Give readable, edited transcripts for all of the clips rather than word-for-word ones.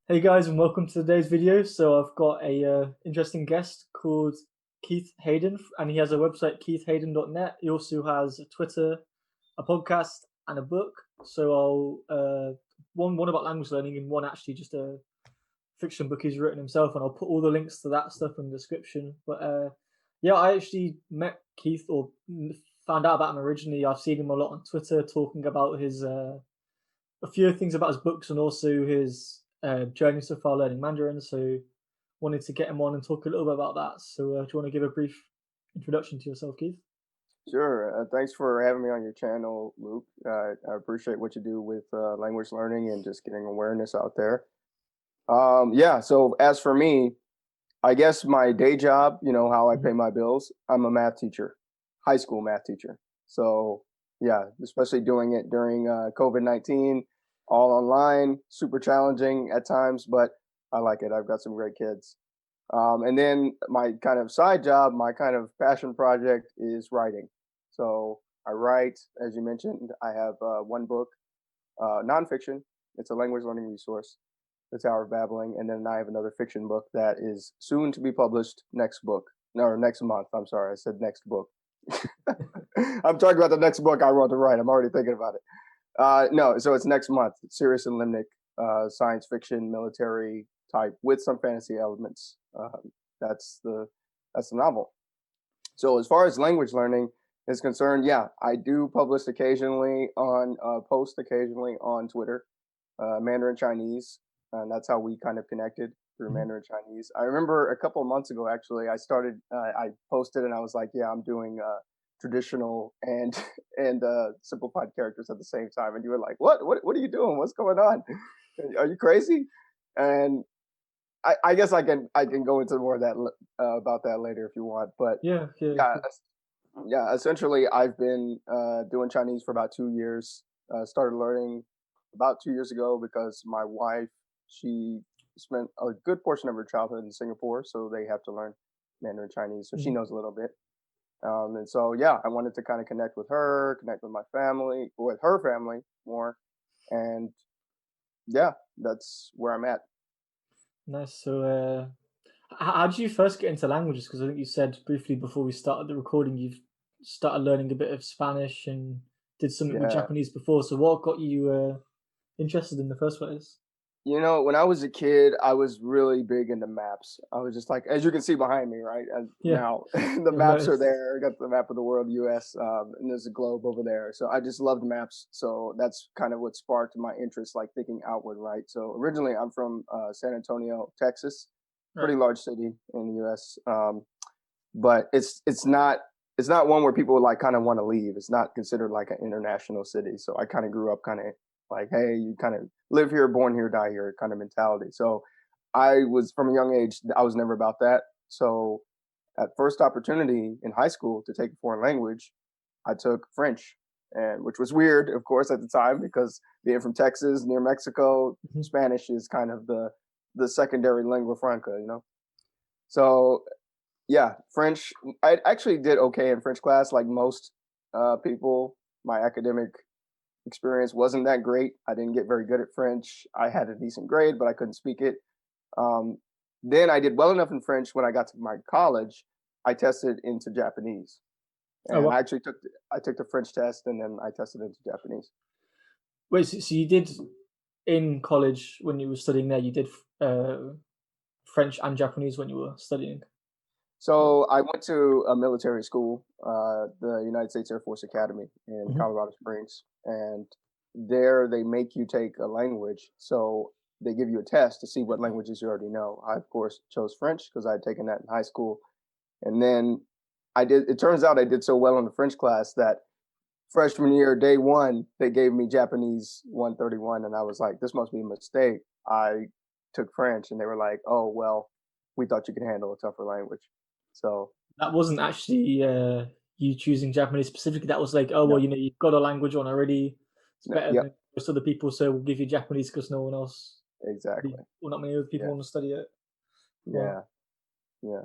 Hey guys, and welcome to today's video. So I've got a interesting guest called Keith Hayden, and he has a website, keithhayden.net. He also has a Twitter, a podcast, and a book. So I'll one about language learning, and one actually just a fiction book he's written himself. And I'll put all the links to that stuff in the description. But yeah, I actually met Keith or found out about him originally. I've seen him a lot on Twitter talking about his a few things about his books and also his journey so far learning Mandarin. So wanted to get him on and talk a little bit about that. So do you want to give a brief introduction to yourself, Keith? Sure. Thanks for having me on your channel, Luke. I appreciate what you do with language learning and just getting awareness out there. Yeah. So as for me, I guess my day job, how I Mhm. pay my bills, I'm a math teacher, high school math teacher. So yeah, especially doing it during COVID-19, all online, super challenging at times, but I like it. I've got some great kids. And then my kind of side job, my kind of passion project is writing. So I write, as you mentioned, I have one book, nonfiction. It's a language learning resource, The Tower of Babbling. And then I have another fiction book that is soon to be published next book, no, or next month. I'm sorry, I said next book. I'm talking about the next book I want to write. I'm already thinking about it. No, so it's next month. Serious and limnic, science fiction, military type with some fantasy elements. That's the that's the novel. So as far as language learning is concerned, yeah, I do publish occasionally on post occasionally on Twitter, Mandarin Chinese, and that's how we kind of connected through Mhm. Mandarin Chinese. I remember a couple of months ago, actually, I posted and I was like, yeah, I'm doing traditional and simplified characters at the same time, and you were like, what are you doing? What's going on? Are you crazy? And I guess I can go into more of that about that later if you want, but Yeah, yeah, yeah, cool. yeah. Essentially, I've been doing Chinese for about 2 years. Started learning about 2 years ago because my wife she spent a good portion of her childhood in Singapore, so they have to learn Mandarin Chinese, so she Mhm. knows a little bit. And so yeah, I wanted to kind of connect with her, connect with my family, with her family more, and yeah, that's where I'm at. Nice. So how did you first get into languages? Because I think you said briefly before we started the recording, you've started learning a bit of Spanish and did something with Yeah. Japanese before. So what got you interested in the first place? When I was a kid, I was really big into maps. I was just like, as you can see behind me, right? As Yeah, now, the I've maps are noticed. there. I got the map of the world, U.S., and there's a globe over there. So I just loved maps. So that's kind of what sparked my interest, like thinking outward, right? So originally, I'm from San Antonio, Texas, Right. pretty large city in the U.S. But it's not one where people like kind of want to leave. It's not considered like an international city. So I kind of grew up kind of like, hey, you kind of live here, born here, die here kind of mentality. So I was from a young age, I was never about that. So at first opportunity in high school to take a foreign language, I took French, and which was weird, of course, at the time because being from Texas near Mexico, Mhm. Spanish is kind of the secondary lingua franca. So yeah, French. I actually did okay in French class, like most people. My academic experience wasn't that great. I didn't get very good at French. I had a decent grade, but I couldn't speak it. Um, then I did well enough in French when I got to my college. I tested into Japanese, Oh, and wow. I took the French test, and then I tested into Japanese. Wait, so you did in college when you were studying there, you did French and Japanese when you were studying? Right. So I went to a military school, the United States Air Force Academy in Mhm. Colorado Springs, and there they make you take a language. So they give you a test to see what languages you already know. I of course chose French because I had taken that in high school, and then I did. It turns out I did so well in the French class that freshman year, day one, they gave me Japanese 131, and I was like, this must be a mistake. I took French, and they were like, oh well, we thought you could handle a tougher language. So That wasn't actually you choosing Japanese specifically. That was like, oh well, no, you've got a language on already. It's no, better than yep, most other people, so we'll give you Japanese because no one else, exactly. well, not many other people Yeah, want to study it. Well, yeah, yeah,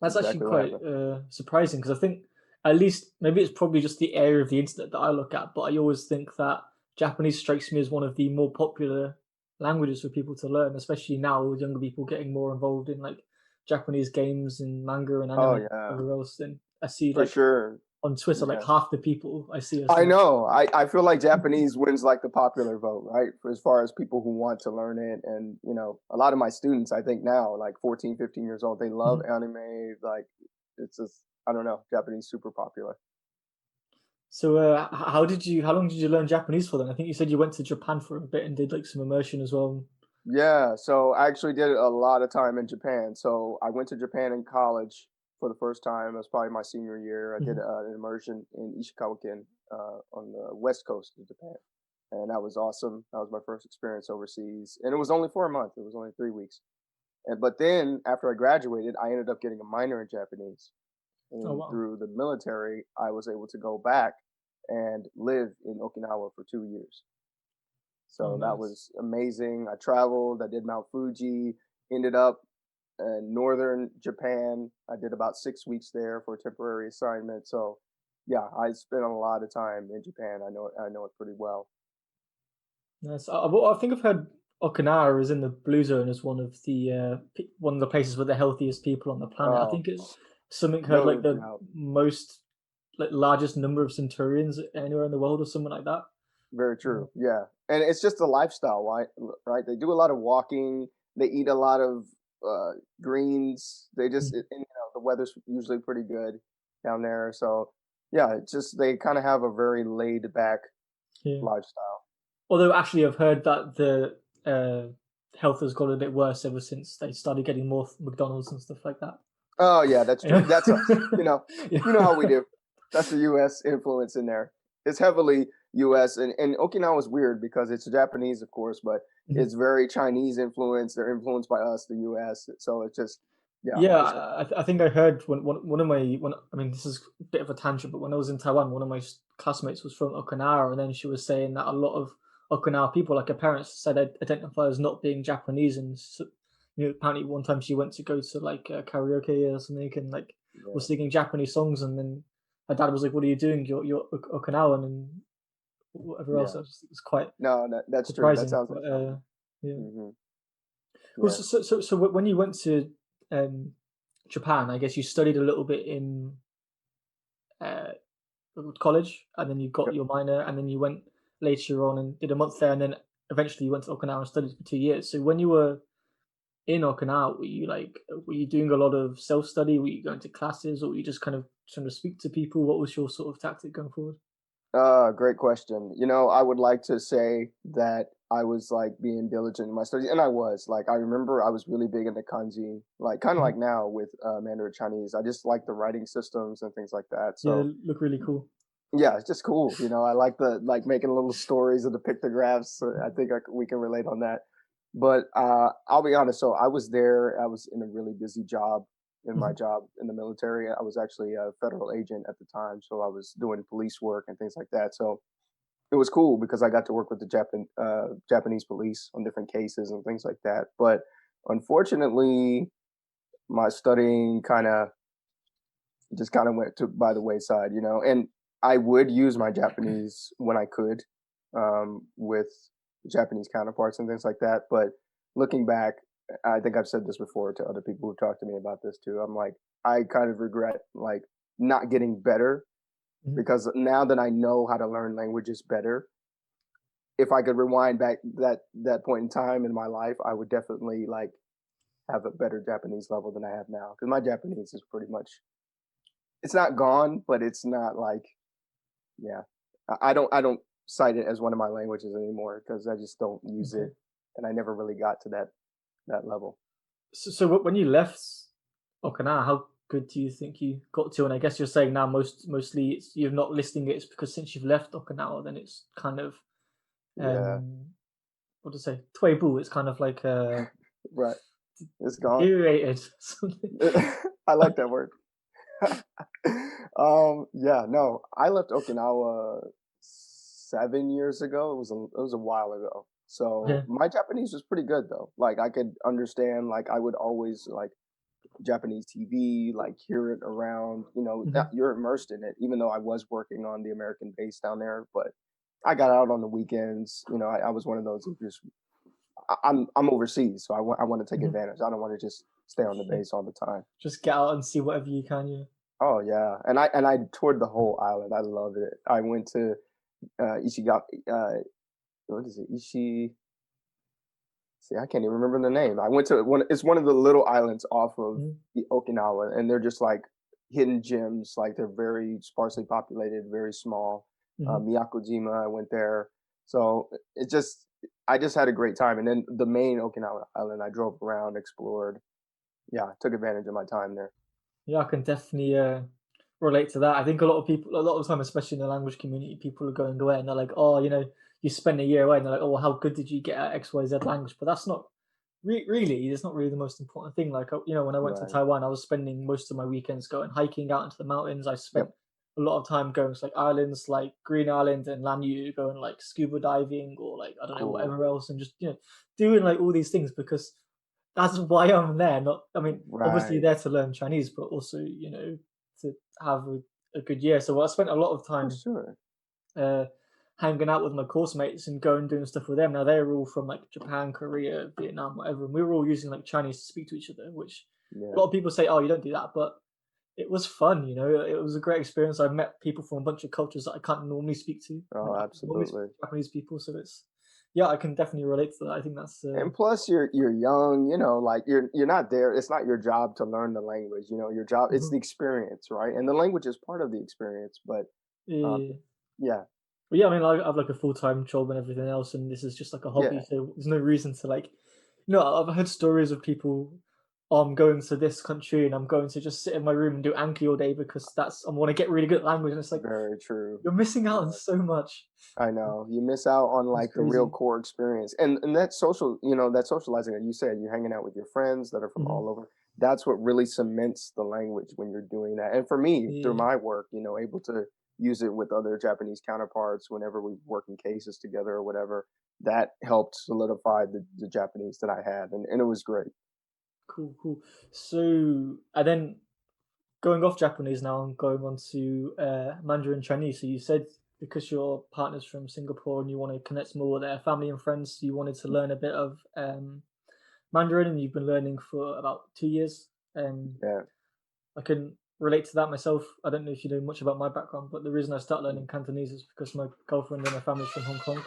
that's actually exactly what quite happened. surprising because I think at least maybe it's probably just the area of the internet that I look at, but I always think that Japanese strikes me as one of the more popular languages for people to learn, especially now with younger people getting more involved in like Japanese games and manga and anime Oh and yeah, whatever else. Then I see for like sure. on Twitter, like Yeah. half the people I see are I saying, know. I feel like Japanese wins like the popular vote, right? For as far as people who want to learn it. And, a lot of my students, I think now, like 14, 15 years old, they love Mhm. anime. Like, it's just, I don't know, Japanese super popular. So, how long did you learn Japanese for then? I think you said you went to Japan for a bit and did like some immersion as well. Yeah. So I actually did a lot of time in Japan. So I went to Japan in college for the first time. It was probably my senior year. I did Mhm. an immersion in Ishikawa-ken on the west coast of Japan. And that was awesome. That was my first experience overseas. And it was only for a month. It was only 3 weeks. But then after I graduated, I ended up getting a minor in Japanese. Oh And wow, through the military, I was able to go back and live in Okinawa for 2 years. oh So that nice. was amazing. I traveled, I did Mount Fuji, ended up in northern Japan. I did about 6 weeks there for a temporary assignment. So yeah, I spent a lot of time in Japan. I know it pretty well. Nice. Well, I think I've heard Okinawa is in the blue zone as one of the places with the healthiest people on the planet. I Oh, think it's something heard like no the doubt. most like largest number of centurions anywhere in the world or something like that. Very Uh, true. Yeah. And it's just a lifestyle, right? Right. They do a lot of walking. They eat a lot of uh, greens. They just, mhm. and, the weather's usually pretty good down there. So, yeah, it's just they kind of have a very laid back Yeah. lifestyle. Although actually, I've heard that the health has got a bit worse ever since they started getting more McDonald's and stuff like that. Oh, yeah, that's true. Yeah. That's us. You know how we Yeah. do. That's the US influence in there. It's heavily US, and Okinawa is weird because it's Japanese, of course, but Mhm. it's very Chinese influence. They're influenced by us, the US. So it's just, yeah, Yeah, it's I think I heard when one of my one. I mean, this is a bit of a tangent, but when I was in Taiwan, one of my classmates was from Okinawa, and then she was saying that a lot of Okinawa people, like her parents, said they identify as not being Japanese, and so, apparently one time she went to go to like karaoke or something, and like yeah, was singing Japanese songs, and then her dad was like, "What are you doing? You're Okinawan," and whatever else. yeah. It's quite No, that's true. That surprising, sounds like but family. yeah. Hmm. Well, Yeah. so when you went to Japan, I guess you studied a little bit in uh, college, and then you got Yep. your minor, and then you went later on and did a month there, and then eventually you went to Okinawa and studied for 2 years. So when you were in Okinawa, were you doing a lot of self study? Were you going to classes, or were you just kind of trying to speak to people? What was your sort of tactic going forward? Great question. I would like to say that I was like being diligent in my studies, and I was. Like, I remember I was really big into kanji, like kind of Mhm. like now with Mandarin Chinese. I just like the writing systems and things like that. Yeah, they So look really cool. yeah, it's just cool. I like the like making little stories of the pictographs. So I think we can relate on that. But I'll be honest. So I was there. I was in a really busy job in my Mhm. job in the military. I was actually a federal agent at the time, so I was doing police work and things like that. So it was cool because I got to work with the Japanese police on different cases and things like that. But unfortunately, my studying kind of went to by the wayside, And I would use my Japanese when I could, with Japanese counterparts and things like that. But looking back, I think I've said this before to other people who've talked to me about this too. I'm like, I kind of regret like not getting better Mhm. because now that I know how to learn languages better, if I could rewind back that point in time in my life, I would definitely like have a better Japanese level than I have now because my Japanese is pretty much it's not gone, but it's not like yeah. I don't cite it as one of my languages anymore because I just don't use Okay. it, and I never really got to that level. So when you left Okinawa, how good do you think you got to? And I guess you're saying now mostly you're not listing it. It's because since you've left Okinawa, then it's kind of Yeah, what to say, Toibu. It's kind of like right. It's gone. deteriorated. Something. I like that word. Yeah, no, I left Okinawa 7 years ago. It was a while ago. So Okay. my Japanese was pretty good though. Like I could understand. Like I would always like Japanese TV, like hear it around. Mhm. You're immersed in it. Even though I was working on the American base down there, but I got out on the weekends. I was one of those who just I'm overseas, so I want to take advantage. I don't want to just stay on the base all the time. Just get out and see whatever you can. Yeah. Oh yeah, and I toured the whole island. I loved it. I went to Ishiga. What is it? See, I can't even remember the name. I went to one. It's one of the little islands off of Mhm. the Okinawa, and they're just like hidden gems. Like they're very sparsely populated, very small. Mhm. Miyakojima, I went there. So I just had a great time. And then the main Okinawa island, I drove around, explored. Yeah, took advantage of my time there. Yeah, I can definitely relate to that. I think a lot of people, a lot of the time, especially in the language community, people are going away and they're like, oh, you spend a year away, and they're like, oh, well, how good did you get at X, Y, Z language? But that's not really, it's not really the most important thing. Like, when I went to Right. Taiwan, I was spending most of my weekends going hiking out into the mountains. I spent Yep. a lot of time going to like islands like Green Island and Lanyu, going like scuba diving or like, I don't know, Cool. whatever else, and just, doing like all these things because that's why I'm there. Not, I mean, obviously Right. there to learn Chinese, but also, to have a good year. So I spent a lot of For time sure. uh, hanging out with my course mates and going doing stuff with them. Now they were all from like Japan, Korea, Vietnam, whatever, and we were all using like Chinese to speak to each other. Which a Yeah. lot of people say, "Oh, you don't do that," but it was fun. It was a great experience. I met people from a bunch of cultures that I can't normally speak to. Oh, I can normally speak absolutely. to Japanese people, so it's yeah, I can definitely relate to that. I think that's And plus, you're young, like you're not there. It's not your job to learn the language. Your job, it's mhm. the experience, right? And the language is part of the experience. But um, Yeah. yeah, But yeah, I mean, I have like a full time job and everything else, and this is just like a hobby. yeah, So there's no reason to like, I've heard stories of people, oh, I'm going to this country and I'm going to just sit in my room and do Anki all day because I want to get really good at language. And it's like very true. you're missing out on Yeah, so much. I know you miss out on It's like the real crazy. core experience, and that social, that socializing that you said, you're hanging out with your friends that are from Hmm. all over. That's what really cements the language when you're doing that. And for me, through Yeah, my work, able to use it with other Japanese counterparts whenever we work in cases together or whatever. That helped solidify the Japanese that I had, and it was great. cool, cool. So, and then going off Japanese now and going on to Mandarin Chinese. So you said because your partner's from Singapore and you want to connect more with their family and friends, you wanted to learn a bit of Mandarin, and you've been learning for about 2 years. Yeah. I can relate to that myself. I don't know if you know much about my background, but the reason I started learning Cantonese is because my girlfriend and her family's from Hong Kong.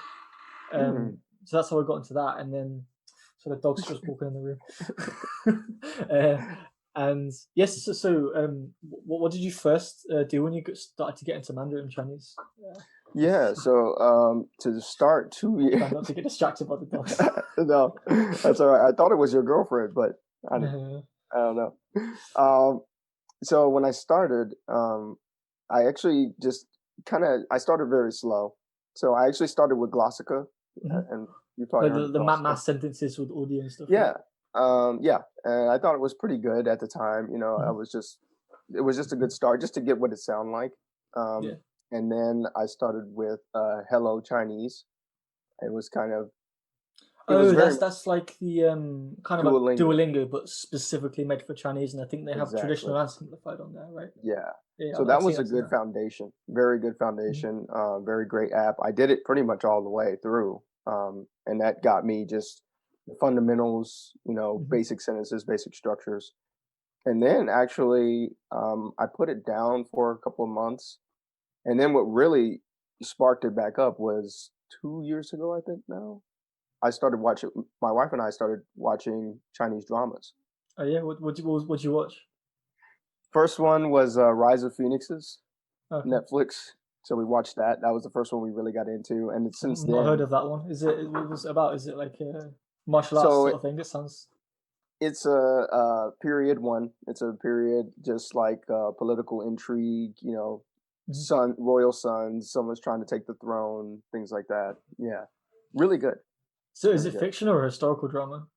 Hmm. So that's how I got into that. And then, so the dog's just walking in the room. And yes, what did you first do when you started to get into Mandarin Chinese? Yeah. So to start two Try years. not to get distracted by the dogs. No, that's all right. I thought it was your girlfriend, but I don't, Uh, I don't know. Um, so when I started, I actually just I started very slow. So I actually started with Glossica, mhm. and you probably Like heard of the Glossica. mass sentences with audio and stuff, right? Yeah, yeah, and I thought it was pretty good at the time. Mhm. It was just a good start, just to get what it sound like. Yeah. And then I started with Hello Chinese. It was it was Oh, very much that's like the kind of like Duolingo. Duolingo, but specifically made for Chinese, and I think they have Exactly. traditional and simplified on there, right? Yeah. Yeah, So I've that seen was a I've seen good that. foundation, very good Mhm. foundation, very great app. I did it pretty much all the way through, and that got me just the fundamentals, Mhm. basic sentences, basic structures. And then actually, I put it down for a couple of months, and then what really sparked it back up was 2 years ago, I think now. I started watching. My wife and I started watching Chinese dramas. Oh yeah, what you watch? First one was Rise of Phoenixes, Okay, Netflix. So we watched that. That was the first one we really got into, and I've since not heard then, of that one. What was it about? Is it like a martial arts so sort of thing? It sounds. it's a period one. It's a period just like political intrigue. Mhm. Royal sons, someone's trying to take the throne, things like that. Yeah, really good, So is really it good. fiction or a historical drama?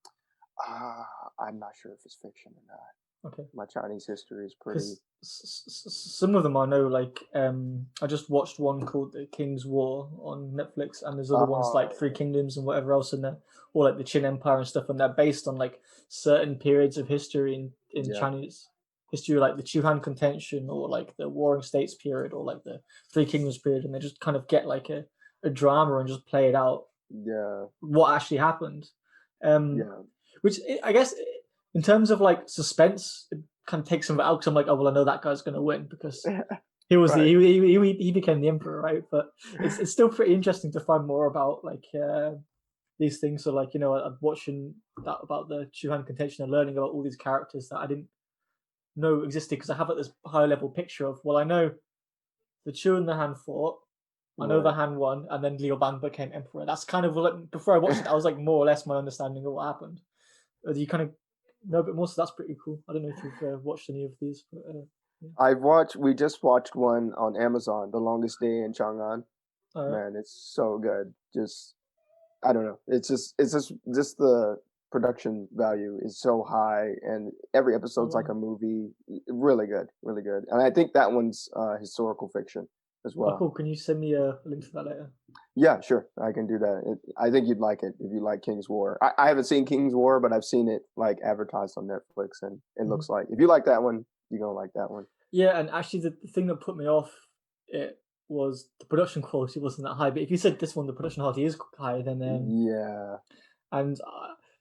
I'm not sure if it's fiction or not. Okay. My Chinese history is pretty. Because some of them I know, like I just watched one called The King's War on Netflix, and there's other ones like Three Oh, Kingdoms and whatever else in there, or like the Qin Empire and stuff, and they're based on like certain periods of history in yeah, Chinese history, like the Chuhan contention, or like the Warring States period, or like the Three Kingdoms period, and they just kind of get like a drama and just play it out yeah. what actually happened. Yeah. Which I guess in terms of like suspense, it kind of takes some out because I'm like, oh well, I know that guy's going to win because he was the Right. he became the emperor, right? But it's still pretty interesting to find more about like these things. So like I'm watching that about the Shuhan contention and learning about all these characters that I didn't know existed because I have like this high level picture of well, I know the Chu and the Han fought. I know the Right. Han won, and then Liu Bang became emperor. That's kind of like before I watched it, that was like more or less my understanding of what happened. You kind of know a bit more, so that's pretty cool. I don't know if you've watched any of these, but yeah. We just watched one on Amazon, The Longest Day in Chang'an. All right. Man, it's so good. Just I don't know. It's just the production value is so high, and every Oh episode's like wow. a movie. Really good, really good. And I think that one's historical fiction as Oh well. cool. Can you send me a link to that later? Yeah, sure, I can do that. I think you'd like it if you like King's War. I haven't seen King's War, but I've seen it like advertised on Netflix, and it Mhm. looks like if you like that one, you're gonna like that one. Yeah, and actually, the thing that put me off it was the production quality wasn't that high. But if you said this one, the production quality is high, then Yeah, and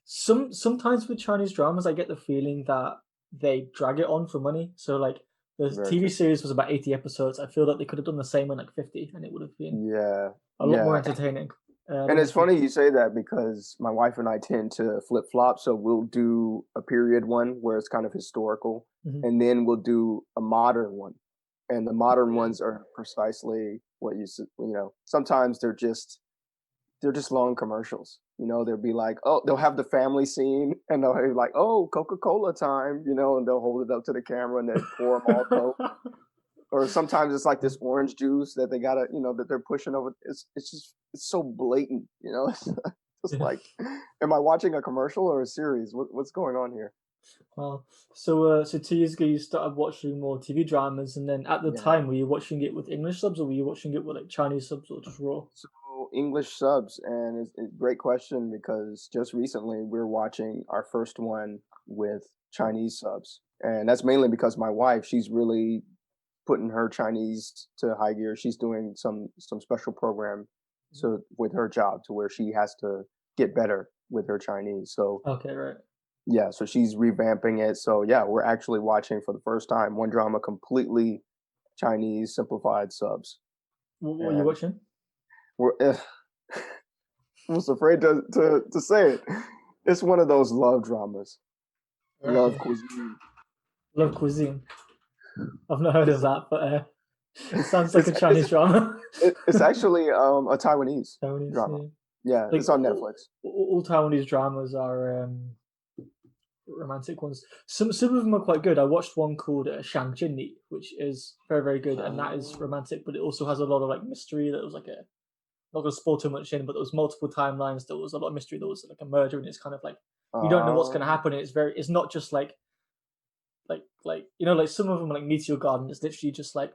sometimes with Chinese dramas, I get the feeling that they drag it on for money. So like the very TV true. series was about 80 episodes. I feel that they could have done the same in like 50, and it would have been Yeah, a lot more yeah. entertaining. I And don't know it's if you. funny you say that because my wife and I tend to flip flop. So we'll do a period one where it's kind of historical, Mhm. and then we'll do a modern one. And the modern Yeah. ones are precisely what sometimes they're just long commercials. They'll be like, oh, they'll have the family scene and they'll be like, oh, Coca-Cola time, and they'll hold it up to the camera and they pour them all Coke. Or sometimes it's like this orange juice that they gotta, that they're pushing over. It's so blatant. It's just Yeah. like, am I watching a commercial or a series? What's going on here? Well, so 2 years ago you started watching more TV dramas, and then at the time Yeah. were you watching it with English subs or were you watching it with like Chinese subs or just raw? So English subs, and it's a great question because just recently we're watching our first one with Chinese subs, and that's mainly because my wife, she's really putting her Chinese to high gear. She's doing some special program so with her job to where she has to get better with her Chinese. So Okay, right. yeah, so she's revamping it. So yeah, we're actually watching for the first time one drama completely Chinese simplified subs, What are you and watching? we're I'm just afraid to say it. It's one of those love dramas, love Okay. cuisine. Love Cuisine. I've not heard of It's that, but sounds like it's a Chinese drama. it's actually a Taiwanese Taiwanese, drama. yeah. Yeah, Like it's on Netflix. all Taiwanese dramas are romantic ones. Some of them are quite good. I watched one called Shangjuni, which is very very good, and that is Oh, romantic, but it also has a lot of like mystery. That was like a not gonna spoil too much in, but there was multiple timelines. There was a lot of mystery. There was like a murder, and it's kind of like you don't know what's gonna um, happen. And it's not just like like some of them are like Meteor Garden. It's literally just like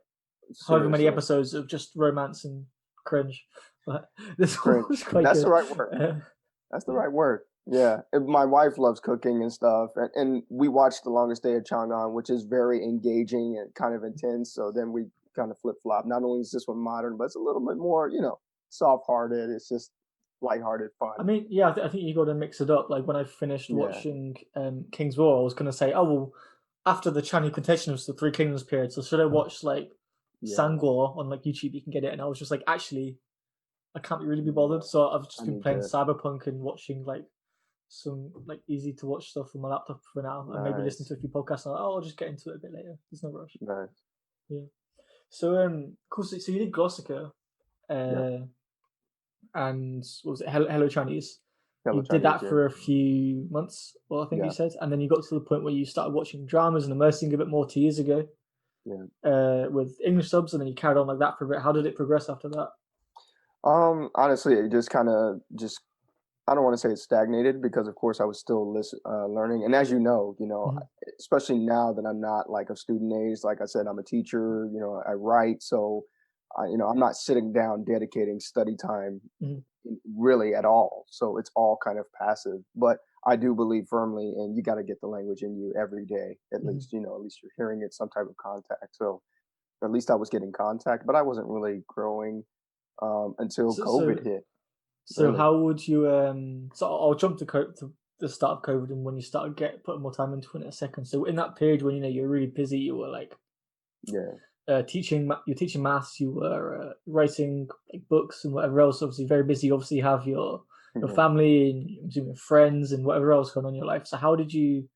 however many seriously, episodes of just romance and cringe. But this one was cringe. quite That's the good. right word. That's the Yeah. right word. Yeah, my wife loves cooking and stuff, and we watched The Longest Day of Chang'an, which is very engaging and kind of intense. So then we kind of flip flop. Not only is this one modern, but it's a little bit more, soft hearted. It's just lighthearted I fun. mean, yeah, I think you got to mix it up. Like when I finished Yeah, watching King's War, I was gonna say, oh well, after the Chinese contention was the Three Kingdoms period, so should I watch like yeah, Sangor on like YouTube? You can get it, and I was just like, actually, I can't really be bothered. yeah. So I've I just been need playing to. Cyberpunk and watching like some like easy to watch stuff on my laptop for now, and maybe listen to Nice, a few podcasts. And I'll just get into it a bit later. There's no rush. nice. Yeah. So cool. So you did Glossica, Yep. uh, and what was it? Hello Chinese. You Hello did Chinese. that Yeah, for a few months, well, I think you yeah, said, and then you got to the point where you started watching dramas and immersing a bit more 2 years ago, yeah. with English subs, and then you carried on like that for a bit. How did it progress after that? Honestly, it just kind of just I don't want to say it stagnated because, of course, I was still learning. And as Mhm. especially now that I'm not like of student age, like I said, I'm a teacher. I write, so I'm not sitting down dedicating study time Mhm. really at all. So it's all kind of passive. But I do believe firmly, and you got to get the language in you every day, at Mhm. least. At least you're hearing it, some type of contact. So at least I was getting contact, but I wasn't really growing until So COVID hit. So really. how would you so I'll jump to the start of COVID and when you started putting more time into it in a second. So in that period when you're really busy, you were like Yeah. you're teaching maths, you were writing like books and whatever else. Obviously, very busy. You obviously have your Mhm. family and I'm assuming friends and whatever else going on in your life. So how did you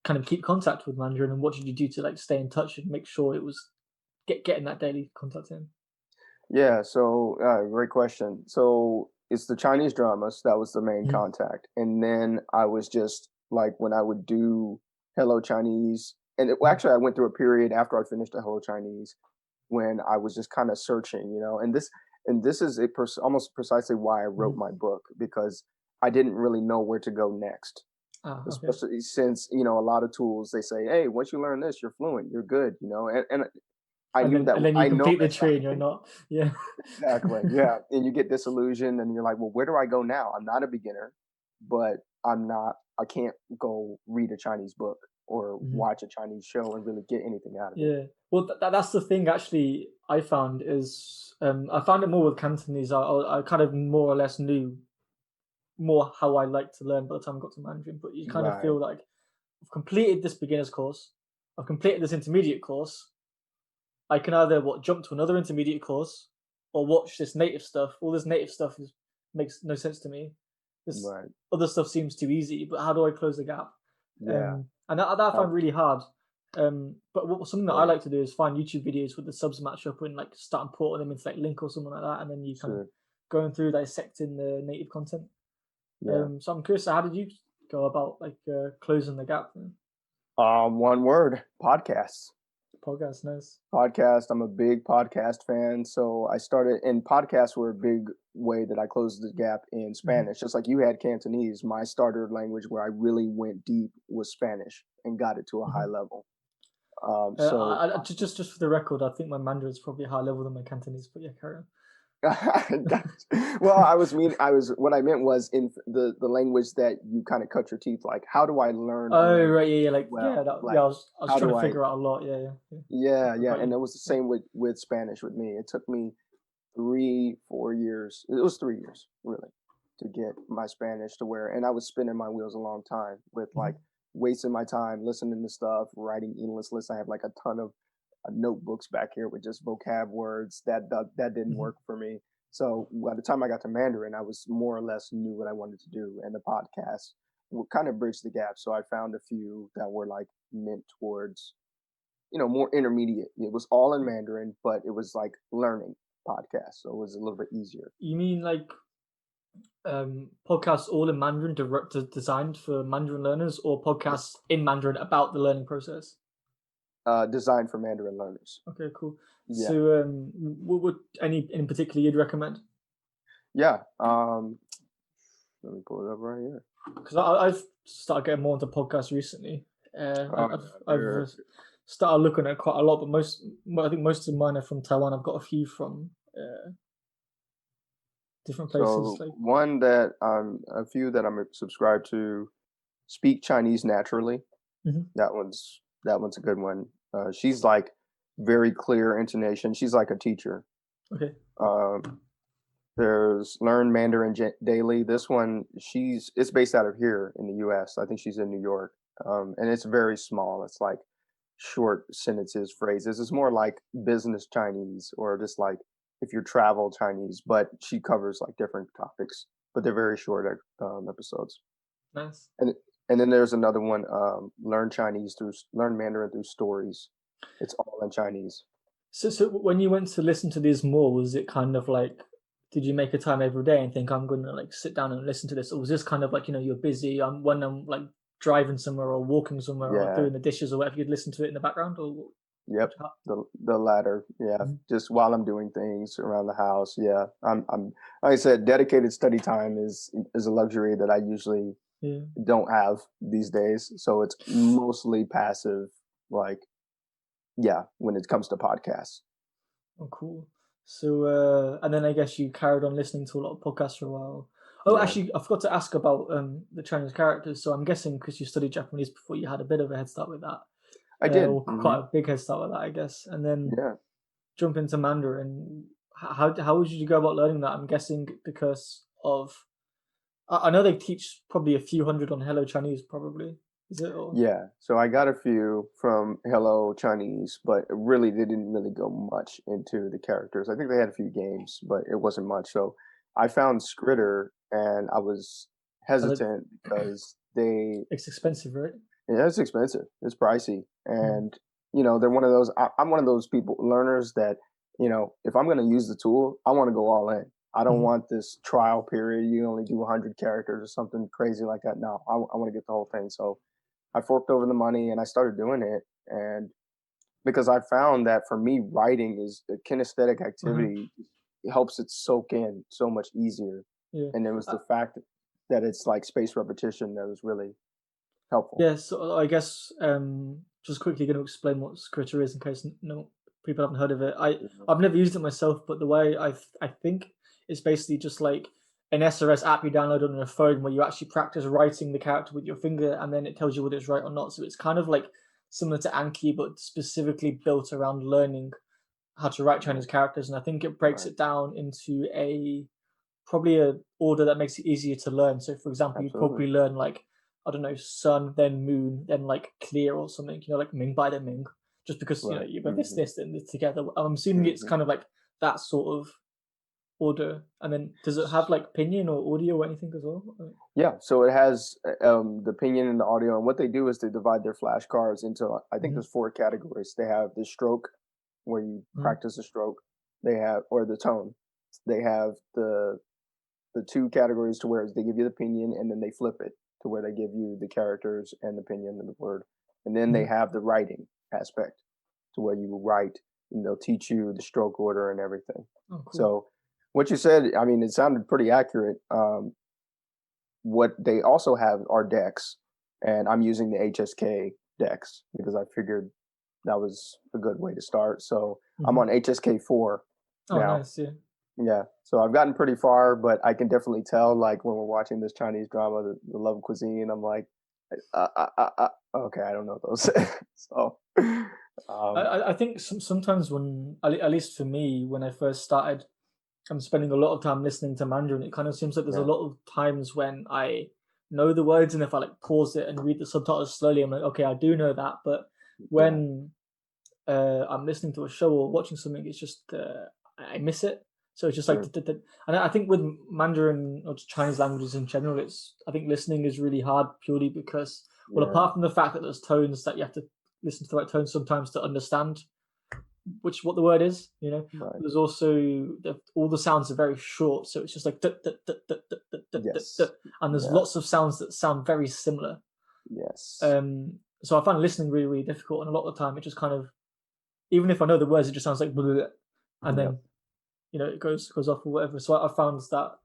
kind of keep contact with Mandarin, and what did you do to like stay in touch and make sure it was getting that daily contact in? Yeah, so great question. So it's the Chinese dramas that was the main Mhm. contact, and then I was just like when I would do Hello Chinese, and well, Mhm. actually I went through a period after I finished the Hello Chinese when I was just kind of searching, and this is almost precisely why I wrote Mhm. my book because I didn't really know where to go next, Ah, okay. especially since a lot of tools they say, hey, once you learn this, you're fluent, you're good, and I knew that And then you I know complete the that's not tree the and you're case. not. Yeah. Exactly. Yeah. And you get disillusioned and you're like, well, where do I go now? I'm not a beginner, but I can't go read a Chinese book or Mhm. watch a Chinese show and really get anything out of it. Yeah. Well, that's the thing. Actually, I found is I found it more with Cantonese. I kind of more or less knew more how I like to learn by the time I got to Mandarin. But you kind of Right. feel like I've completed this beginner's course, I've completed this intermediate course. I can either jump to another intermediate course or watch this native stuff. All this native stuff makes no sense to me. This Right. other stuff seems too easy, but how do I close the gap? Yeah. And that I How, find really hard. But something that I right. like to do is find YouTube videos with the subs match up and like start importing them into like Link or something like that, and then you kind of Sure. going through dissecting the native content. Yeah. So I'm curious, how did you go about like closing the gap? One word, podcasts. Podcast, nice. Podcast. I'm a big podcast fan. So I started, and podcasts were a big way that I closed the gap in Mhm. Spanish. Just like you had Cantonese, my starter language where I really went deep was Spanish and got it to a high Mhm. level. So Just for the record, I think my Mandarin is probably a higher level than my Cantonese, but yeah, carry on. well, what I meant was in the language that you kind of cut your teeth. Like, how do I learn a Oh language right, yeah, yeah, like yeah, well? yeah. Like, I was how trying do to I? figure out a lot. Yeah, yeah, yeah. Yeah, I yeah, got and you. it was the Yeah. same with Spanish with me. It took me 3 4 years. It was 3 years really to get my Spanish to where, and I was spinning my wheels a long time with like Mhm. wasting my time listening to stuff, writing endless lists. I have like a ton of notebooks back here with just vocab words that didn't Mhm. work for me. So by the time I got to Mandarin, I was more or less knew what I wanted to do, and the podcast would kind of bridge the gap. So I found a few that were like meant towards more intermediate. It was all in Mandarin, but it was like learning podcast, so it was a little bit easier. You mean like podcasts all in Mandarin designed for Mandarin learners, or podcasts in Mandarin about the learning process? Designed for Mandarin learners. Okay, cool. Yeah, So, what would any in particular you'd recommend? yeah. Let me pull it up right here. Because I've started getting more into podcasts recently. Oh I've yeah, started looking at quite a lot, but I think most of mine are from Taiwan. I've got a few from different places. so Like, a few that I'm subscribed to. Speak Chinese naturally. mhm. That one's a good one. She's like very clear intonation. She's like a teacher. Okay, Um, There's Learn Mandarin Daily. This one, it's based out of here in the U.S. I think she's in New York, and it's very small. It's like short sentences, phrases. It's more like business Chinese or just like if you travel Chinese. But she covers like different topics, but they're very short episodes. nice. And and then there's another one, Learn Mandarin through stories. It's all in Chinese. So when you went to listen to these more, was it kind of like, did you make a time every day and think I'm gonna like sit down and listen to this, or was this kind of like you're busy, when I'm like driving somewhere or walking somewhere or Yeah. doing the dishes or whatever, you'd listen to it in the background, or Yep. how? The latter. Yeah. Mhm. Just while I'm doing things around the house. Yeah. I'm like I said, dedicated study time is a luxury that I usually Yeah. don't have these days. So it's mostly passive, like, yeah, when it comes to podcasts. Oh, cool. So, and then I guess you carried on listening to a lot of podcasts for a while. Oh, Yeah. actually, I forgot to ask about the Chinese characters. So I'm guessing because you studied Japanese before, you had a bit of a head start with that, I did. or quite a big head start with that, I guess. And then Yeah. jump into Mandarin. How did you go about learning that? I'm guessing because of. I know they teach probably a few hundred on Hello Chinese, probably. Is it? Or? Yeah, so I got a few from Hello Chinese, but really they didn't really go much into the characters. I think they had a few games, but it wasn't much. So I found Skritter and I was hesitant because it's expensive, right? yeah, it's expensive. It's pricey. Mm. And they're one of those I'm one of those people learners that, if I'm going to use the tool, I want to go all in. I don't Mhm. want this trial period. You only do 100 characters or something crazy like that. No, I want to get the whole thing. So I forked over the money and I started doing it. And because I found that for me, writing is a kinesthetic Uh-huh. activity. It helps it soak in so much easier. Yeah. And it was the fact that it's like spaced repetition that was really helpful. Yeah. So I guess just quickly going to explain what Skritter is in case no people haven't heard of it. Mhm. I've never used it myself, but the way I think it's basically just like an SRS app you download on your phone where you actually practice writing the character with your finger, and then it tells you whether it's right or not. So it's kind of like similar to Anki, but specifically built around learning how to write Right, Chinese characters. And I think it breaks right. it down into probably a order that makes it easier to learn. So for example, you'd Absolutely. probably learn like, I don't know, sun, then moon, then like clear or something, like Ming by the Ming, just because Right. you got Hmm. this, and this together. I'm assuming it's Hmm. kind of like that sort of order. And then does it have like pinyin or audio or anything as well? Yeah, so it has the opinion and the audio, and what they do is they divide their flashcards into I think Mm-hmm. there's four categories. They have the stroke, where you Mm-hmm. practice the stroke. They have or the tone. They have the two categories to where they give you the opinion and then they flip it to where they give you the characters and the opinion and the word. And then they Mm-hmm. have the writing aspect to where you write and they'll teach you the stroke order and everything. Oh, cool. So what you said, I mean, it sounded pretty accurate. What they also have are decks, and I'm using the HSK decks because I figured that was a good way to start. So I'm Mm-hmm. on HSK 4 Oh, now. nice. Yeah. Yeah, so I've gotten pretty far, but I can definitely tell, like when we're watching this Chinese drama, the love cuisine. I'm like, okay, I don't know those. So, um, I think sometimes when, at least for me, when I first started, I'm spending a lot of time listening to Mandarin. It kind of seems like there's a yeah, lot of times when I know the words, and if I like pause it and read the subtitles slowly, I'm like, okay, I do know that. But yeah, when I'm listening to a show or watching something, it's just I miss it. So it's just like, sure, and I think with Mandarin or Chinese languages in general, I think listening is really hard purely because, well, yeah, apart from the fact that there's tones that you have to listen to the right tones sometimes to understand what the word is, right, there's also all the sounds are very short, so it's just like yes, and there's yeah, lots of sounds that sound very similar. yes, So I find listening really, really difficult, and a lot of the time it just kind of, even if I know the words, it just sounds like bleh, and yep, then it goes off or whatever. So I found that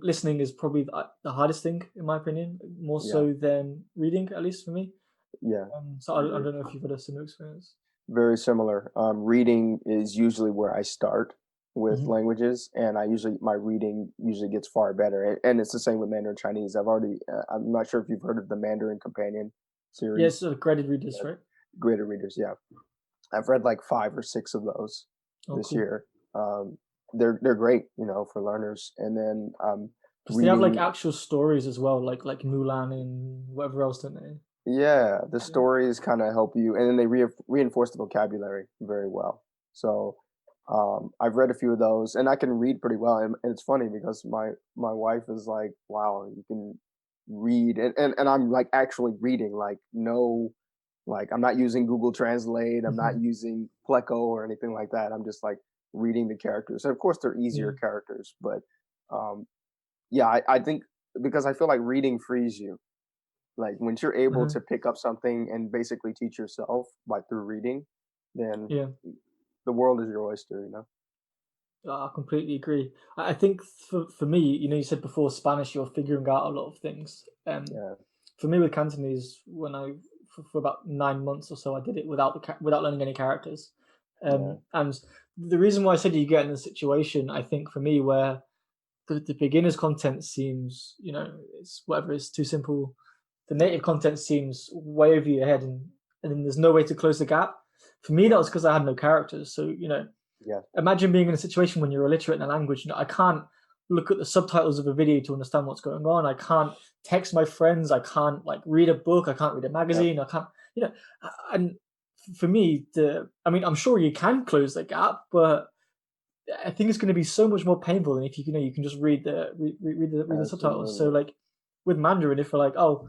listening is probably the hardest thing in my opinion, more yeah, so than reading, at least for me. yeah. So I I agree. don't know if you've had a similar experience. Very similar. Reading is usually where I start with Hmm. languages, and my reading usually gets far better. And it's the same with Mandarin Chinese. I'm not sure if you've heard of the Mandarin Companion Yeah, it's series, graded readers, uh, right? Greater Readers. Yeah, I've read like 5 or 6 of those Oh, this cool. year. Um, they're great, for learners. And then Because they have like reading, actual stories as well, like Mulan and whatever else, don't they? yeah, the Yeah. stories kind of help you, and then they reinforce the vocabulary very well. So I've read a few of those, and I can read pretty well. And it's funny because my wife is like, "Wow, you can read," and I'm like actually reading, like no, like I'm not using Google Translate, I'm not Mhm. using Pleco or anything like that. I'm just like reading the characters, and of course they're easier Yeah. characters, but um, yeah, I think because I feel like reading frees you like once you're able Uh-huh. to pick up something and basically teach yourself by through reading, then Yeah. the world is your oyster. I completely agree. I think for me, you said before Spanish, you're figuring out a lot of things. Yeah, For me with Cantonese, when for about 9 months or so, I did it without learning any characters. yeah, And the reason why I said you get in a situation, I think for me, where the beginner's content seems, it's whatever, it's too simple. The native content seems way over your head, and then there's no way to close the gap. For me, that was right. because I had no characters. So, Yeah, imagine being in a situation when you're illiterate in a language. I can't. look at the subtitles of a video to understand what's going on. I can't text my friends. I can't like read a book. I can't read a Yep. magazine. I can't, you know, and for me, I mean, I'm sure you can close the gap, but I think it's going to be so much more painful than if you can just read the subtitles. So Absolutely. like with Mandarin, if you're like, oh,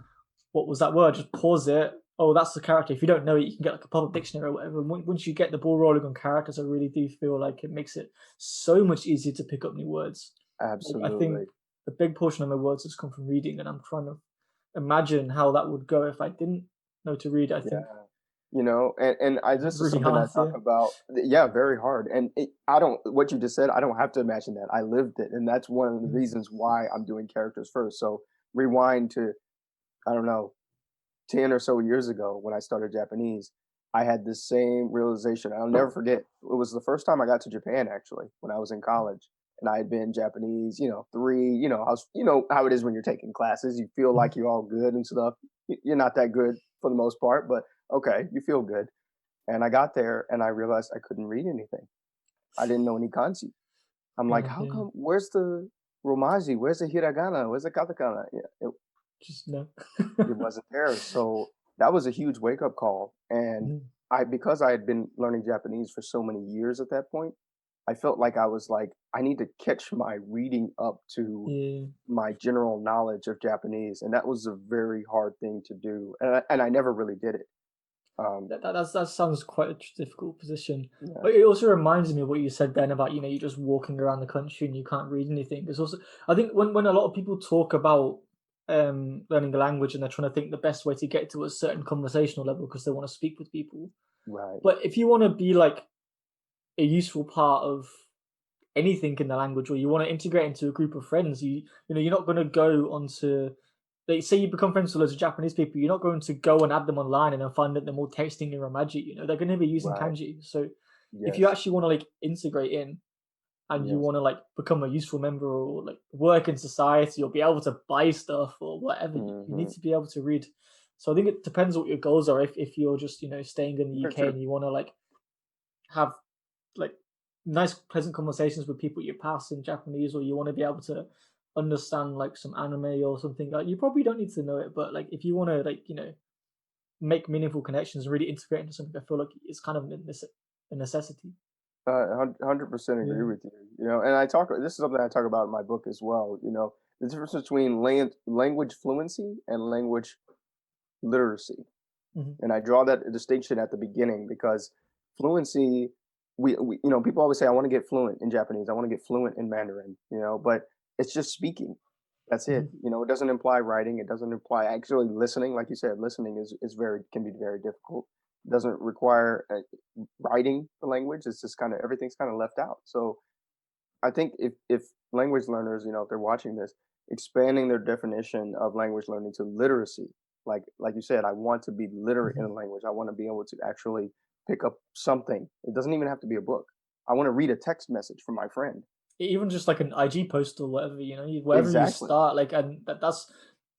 what was that word? Just pause it. Oh, that's the character. If you don't know it, you can get like a public dictionary or whatever. Once you get the ball rolling on characters, I really do feel like it makes it so much easier to pick up new words. Like, I think Absolutely. a big portion of my words has come from reading, and I'm trying to imagine how that would go if I didn't know to read. I think Yeah. And I this is really something I hard. talk Yeah. about. Yeah, very hard. And I don't what you just said. I don't have to imagine that. I lived it, and that's one of the Mm. reasons why I'm doing characters first. So rewind to I don't know 10 or so years ago when I started Japanese. I had the same realization. I'll never forget. It was the first time I got to Japan actually when I was in college, and I had been Japanese, three. I was, how it is when you're taking classes. You feel Mhm. like you're all good and stuff. You're not that good for the most part, but okay, you feel good. And I got there and I realized I couldn't read anything. I didn't know any kanji. I'm like, God, how yeah. come? Where's the romaji? Where's the hiragana? Where's the katakana? Yeah, Just no. it wasn't there. So that was a huge wake up call. And Mhm. because I had been learning Japanese for so many years at that point, I felt like I was like, I need to catch my reading up to Yeah. my general knowledge of Japanese. And that was a very hard thing to do. And I never really did it. Um, That sounds quite a difficult position. yeah, But it also reminds me of what you said then about, you're just walking around the country and you can't read anything. It's also, I think when a lot of people talk about learning a language and they're trying to think the best way to get to a certain conversational level because they want to speak with people. right. But if you want to be like a useful part of anything in the language or you want to integrate into a group of friends, you're not going to go onto, like, say you become friends with loads of Japanese people, you're not going to go and add them online and then find that they're all texting in Romaji. They're going to be using Right. kanji. So if you Yes. actually want to like integrate in and you Yes. want to like become a useful member or like work in society or be able to buy stuff or whatever, you need Hmm. to be able to read. So I think it depends what your goals are. If you're just staying in the Very UK true. and you want to like have like nice pleasant conversations with people you pass in Japanese, or you want to be able to understand like some anime or something, you probably don't need to know it, but like if you want to like make meaningful connections and really integrate into something, I feel like it's kind of a necessity. 100% agree Yeah. with you. And this is something I talk about in my book as well. The difference between language fluency and language literacy. Hmm. And I draw that distinction at the beginning because fluency, people always say, I want to get fluent in Japanese. I want to get fluent in Mandarin, but it's just speaking. That's it. Hmm. It doesn't imply writing. It doesn't imply actually listening. Like you said, listening can be very difficult. It doesn't require writing the language. It's just everything's kind of left out. So I think if language learners, if they're watching this, expanding their definition of language learning to literacy, like you said, I want to be literate in Hmm. a language. I want to be able to actually pick up something. It doesn't even have to be a book. I want to read a text message from my friend. Even just like an IG post or whatever, wherever you Exactly. start, like, and that's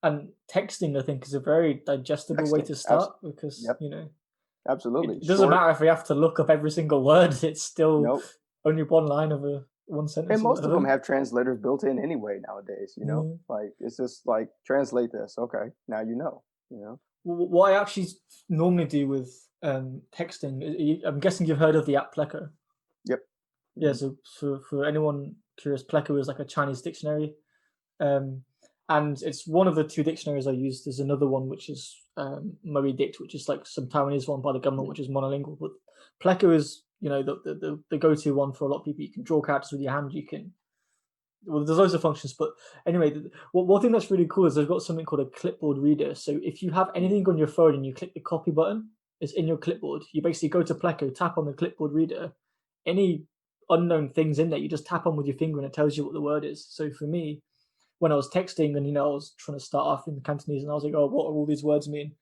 and texting, I think, is a very digestible way Texting. to start because Yep. Absolutely. it doesn't Short. matter if we have to look up every single word. It's still Nope. only one line of a one And sentence or most of them whatever. have translators built in anyway nowadays. Yeah. Like it's just like translate this. Okay, now you know. You know. What I actually normally do with texting, I'm guessing you've heard of the app Pleco. Yep. Yeah, Hmm. so for anyone curious, Pleco is like a Chinese dictionary. Um, and it's one of the two dictionaries I use. There's another one which is Dict, which is like some Taiwanese one by the government, Yeah. which is monolingual. But Pleco is, the go-to one for a lot of people. You can draw characters with your hand. You can, well, there's loads of functions. But anyway, one thing that's really cool is they've got something called a clipboard reader. So if you have anything on your phone and you click the copy button, it's in your clipboard. You basically go to Pleco, tap on the clipboard reader, any unknown things in there, you just tap on with your finger and it tells you what the word is. So for me, when I was texting and I was trying to start off in Cantonese and I was like, oh, what are all these words mean?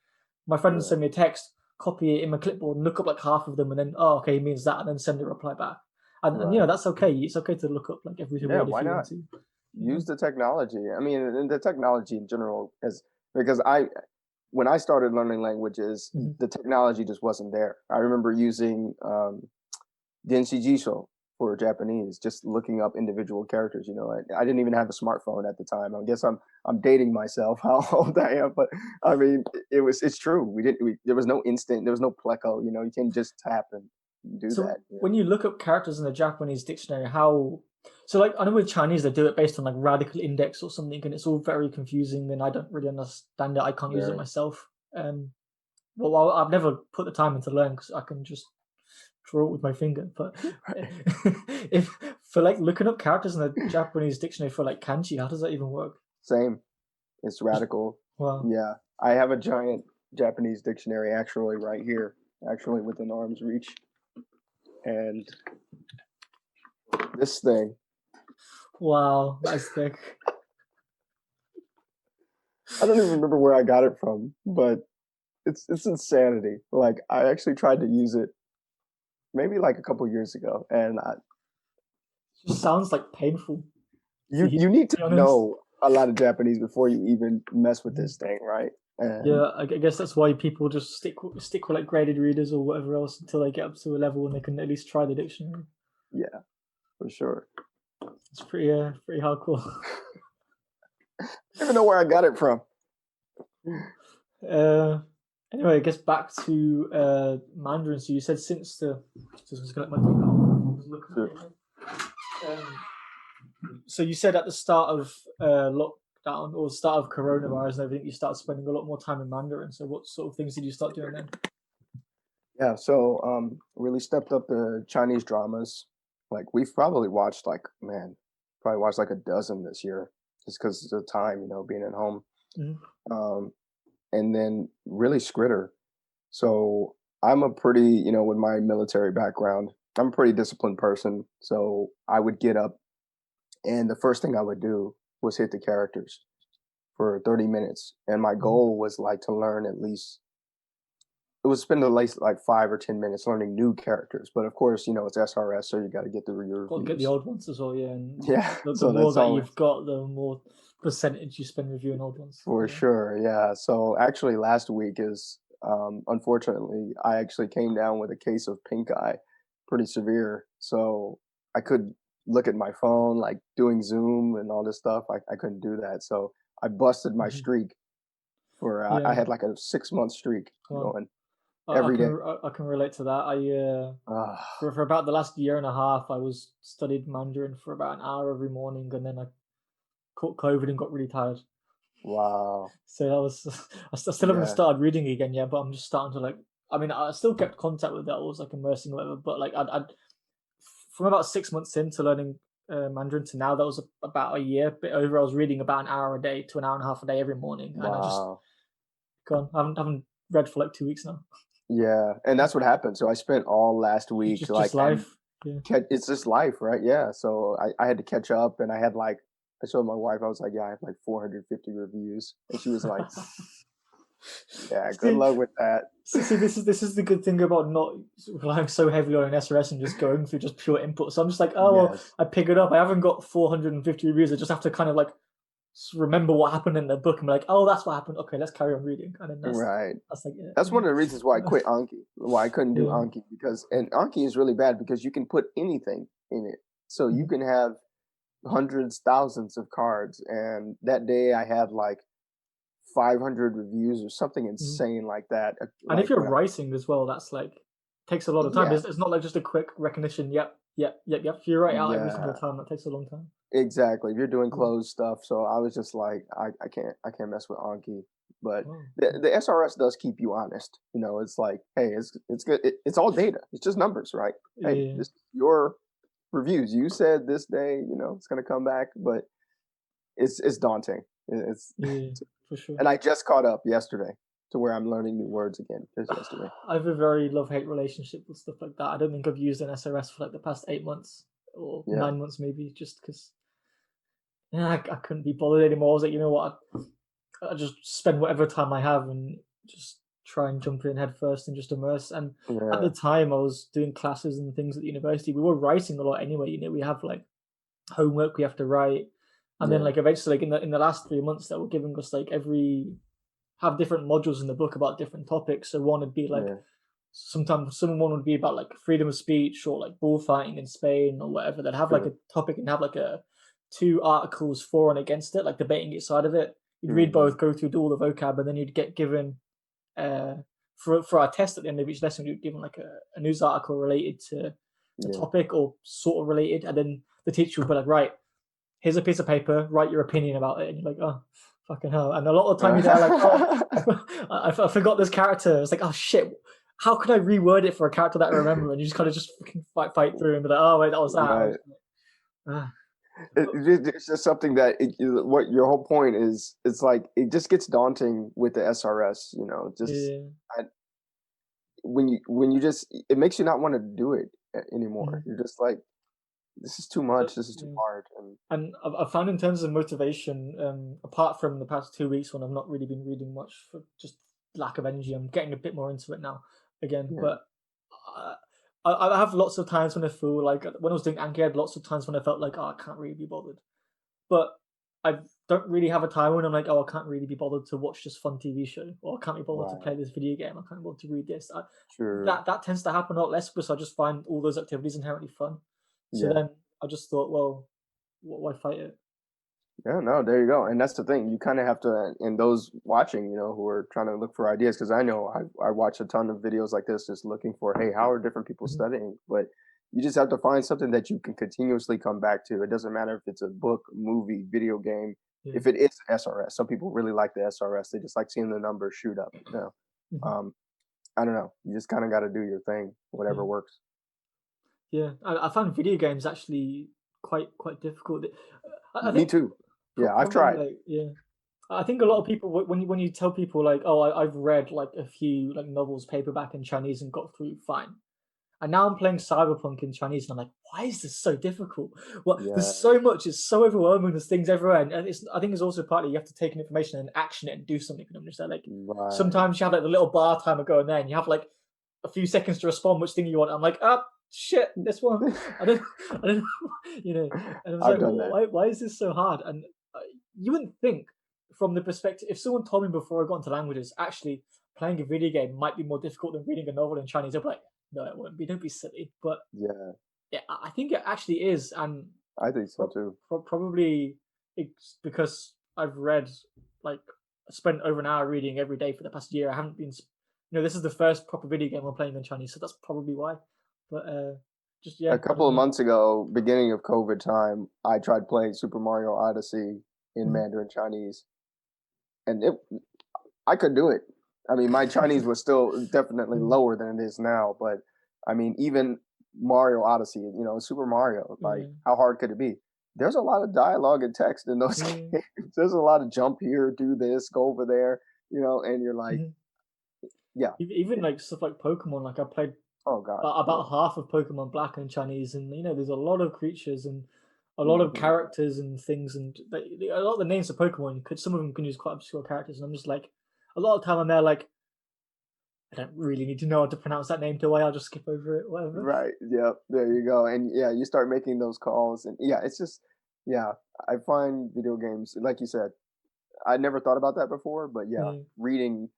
My friend would Yeah. send me a text, copy it in my clipboard and look up like half of them and then, oh, okay, it means that, and then send a reply back. And Right. that's okay. It's okay to look up like every Yeah. word if Why you not? want to. Yeah. Use the technology. I mean, and the technology in general is because when I started learning languages, Mhm. the technology just wasn't there. I remember using Denshi Jisho for Japanese, just looking up individual characters. I didn't even have a smartphone at the time. I guess I'm dating myself how old I am, but I mean, it's true. There was no instant, there was no pleco. You can just tap and do So that. when you look up characters in the Japanese dictionary, so like I know with Chinese they do it based on like radical index or something, and it's all very confusing, and I don't really understand it. I can't use it Very. myself. Well, I've never put the time into learn because I can just draw it with my finger. But if for like looking up characters in the Japanese dictionary for like kanji, how does that even work? Same. It's radical. Wow. Yeah, I have a giant Japanese dictionary actually right here, actually within arm's reach, and this thing. Wow, that's thick. I don't even remember where I got it from, but it's insanity. Like I actually tried to use it maybe like a couple years ago, and It just sounds like painful. you need to honest. know a lot of Japanese before you even mess with this thing, right? And Yeah, I guess that's why people just stick with like graded readers or whatever else until they get up to a level when they can at least try the dictionary. yeah, for sure. It's pretty hardcore. I don't even know where I got it from. Anyway, I guess back to Mandarin. So you said since just gonna let my book out. I was looking at it. So you said at the start of lockdown or start of coronavirus and everything, you started spending a lot more time in Mandarin. So what sort of things did you start doing then? Yeah, so really stepped up the Chinese dramas. Like we've probably watched like a dozen this year, just because of the time, being at home. Mm-hmm. And then really Skritter. So I'm a pretty, with my military background, I'm a pretty disciplined person. So I would get up, and the first thing I would do was hit the characters for 30 minutes. And my goal was like to learn at least, it was spend at least like 5 or 10 minutes learning new characters. But of course, it's SRS, so you got to get your reviews. Got to get the old ones as well, yeah. And Yeah. the more that you've got, the more percentage you spend reviewing old ones. For sure, yeah. So actually, last week is unfortunately, I actually came down with a case of pink eye, pretty severe. So I could look at my phone, like doing Zoom and all this stuff. I couldn't do that. So I busted my streak for I had like a 6-month streak going every day. I can relate to that. For about the last year and a half, I was studied Mandarin for about an hour every morning, and then I caught COVID and got really tired. Wow. So that was I still haven't started reading again yet, but I'm just starting to like. I mean, I still kept contact with it. I was like immersing or whatever, but like I'd from about 6 months into learning Mandarin to now, that was about a year, bit over. I was reading about an hour a day to an hour and a half a day every morning, and I just gone. I haven't read for like 2 weeks now. Yeah, and that's what happened. So I spent all last week just life. Yeah. It's just life, right? Yeah. So I had to catch up, and I had like I showed my wife. I was like, yeah, I have like 450 reviews, and she was like, yeah, good luck with that. See, this is the good thing about not relying so heavily on an SRS and just going through just pure input. So I'm just like, well, I pick it up. I haven't got 450 reviews. I just have to kind of like remember what happened in the book and be like, oh, that's what happened. Okay, let's carry on reading. And then that's like, that's one of the reasons why I quit Anki. Why I couldn't do Anki, because Anki is really bad because you can put anything in it. So you can have hundreds, thousands of cards, and that day I had like 500 reviews or something insane like that. And if you're writing as well, that's like takes a lot of time. It's not like just a quick recognition. Yep. If you write out every single time, that takes a long time. Exactly. If you're doing closed stuff, so I was just like, I can't mess with Anki. But the SRS does keep you honest. It's like, hey, it's good. It's all data. It's just numbers, right? Hey, this your reviews. You said this day, it's gonna come back, but it's daunting. It's for sure. And I just caught up yesterday to where I'm learning new words again. Just yesterday. I have a very love-hate relationship with stuff like that. I don't think I've used an SRS for like the past 8 months or 9 months maybe, just because I couldn't be bothered anymore. I was like, you know what, I just spend whatever time I have and just try and jump in head first and just immerse. And at the time I was doing classes and things at the university. We were writing a lot anyway. We have like homework we have to write. And then like eventually like in the last 3 months that were giving us like have different modules in the book about different topics. So one would be like sometimes someone would be about like freedom of speech or like bullfighting in Spain or whatever. They'd have like Sure. a topic and have like a two articles for and against it, like debating each side of it. You'd read Hmm. both, go through all the vocab, and then you'd get given uh for our test at the end of each lesson, you'd given like a news article related to the Yeah. topic or sort of related, and then the teacher would be like, right, here's a piece of paper, write your opinion about it, and you're like, oh, fucking hell. And a lot of the time you're there like, oh, I forgot this character. It's like, oh shit, how could I reword it for a character that I remember? And you just kind of just fucking fight through and be like, oh wait, that was that. I Right. was like, ah. It's just something that what your whole point is. It's like it just gets daunting with the SRS. Just Yeah. I, when you just it makes you not want to do it anymore. Mhm. You're just like, this is too But, much. This is too yeah. hard. And And I've found in terms of motivation, apart from the past 2 weeks when I've not really been reading much for just lack of energy, I'm getting a bit more into it now again. yeah, But uh, I have lots of times when I feel like when I was doing Anki, I had lots of times when I felt like, oh, I can't really be bothered. But I don't really have a time when I'm like, oh, I can't really be bothered to watch this fun TV show, or I can't be bothered to right, play this video game. I can't be bothered to read this. sure, That tends to happen a lot less because I just find all those activities inherently fun. So yeah. then I just thought, well, why fight it? Yeah, no, there you go. And that's the thing. You kind of have to, and those watching, who are trying to look for ideas, because I know I watch a ton of videos like this just looking for, hey, how are different people Mhm. studying? But you just have to find something that you can continuously come back to. It doesn't matter if it's a book, movie, video game. Yeah. If it is SRS, some people really like the SRS. They just like seeing the numbers shoot up. Mhm. Um, I don't know. You just kind of got to do your thing, whatever Yeah. works. Yeah. I found video games actually quite difficult. I Me think too. Yeah, I've probably tried. like, yeah. I think a lot of people when you tell people like, oh, I've read like a few like novels paperback in Chinese and got through fine. And now I'm playing Cyberpunk in Chinese, and I'm like, why is this so difficult? Well, there's Yeah, so much, it's so overwhelming, there's things everywhere. And I think it's also partly you have to take in information and action it and do something. And I'm just like, right. sometimes you have like the little bar timer going there, and you have like a few seconds to respond which thing you want. I'm like, ah, shit, this one. I don't, I don't, And I was I've like, done that. why is this so hard? And you wouldn't think from the perspective, if someone told me before I got into languages, actually playing a video game might be more difficult than reading a novel in Chinese, I'd be like, no, it wouldn't be. Don't be silly. But Yeah, yeah, I think it actually is, and I think so too. probably it's because I've read like spent over an hour reading every day for the past year. I haven't been, this is the first proper video game I'm playing in Chinese, so that's probably why. But just A yeah, I couple don't of know. months ago, beginning of COVID time, I tried playing Super Mario Odyssey in Mhm. Mandarin Chinese, and I could do it. I mean, my Chinese was still definitely Mm, lower than it is now, but I mean, even Mario Odyssey, Super Mario, like yeah, how hard could it be? There's a lot of dialogue and text in those yeah. games. There's a lot of jump here, do this, go over there, and you're like, Mhm. yeah, Even like stuff like Pokemon, like I played oh God, yeah. about half of Pokemon Black in Chinese, and there's a lot of creatures and a lot of Hmm. characters and things, and a lot of the names of Pokemon. Some of them can use quite obscure characters, and I'm just like, a lot of time I'm there like, I don't really need to know how to pronounce that name, do I? I'll just skip over it, whatever. Right. Yep. There you go. And yeah, you start making those calls, and yeah, it's just, yeah, I find video games, like you said, I never thought about that before, but yeah, Yeah, reading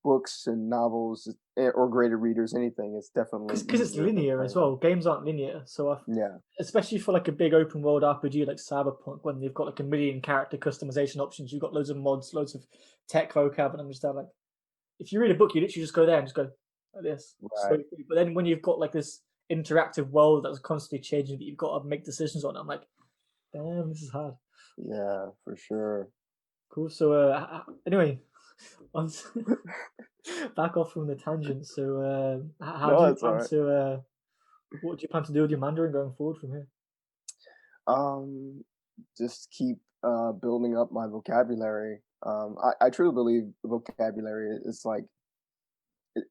books and novels or graded readers, anything, is definitely because it's easier than linear as playing them. well. Games aren't linear, so Yeah. especially for like a big open world RPG like Cyberpunk, when they've got like a million character customization options, you've got loads of mods, loads of tech vocab, and I'm just there like, if you read a book, you literally just go there and just go like this Right. slowly. But then when you've got like this interactive world that's constantly changing that you've got to make decisions on, I'm like, damn, this is hard. Yeah, for sure. Cool. So anyway, on back off from the tangent. So how do No, you that's all plan right. to what do you plan to do with your Mandarin going forward from here? Um, just keep building up my vocabulary. I truly believe vocabulary is like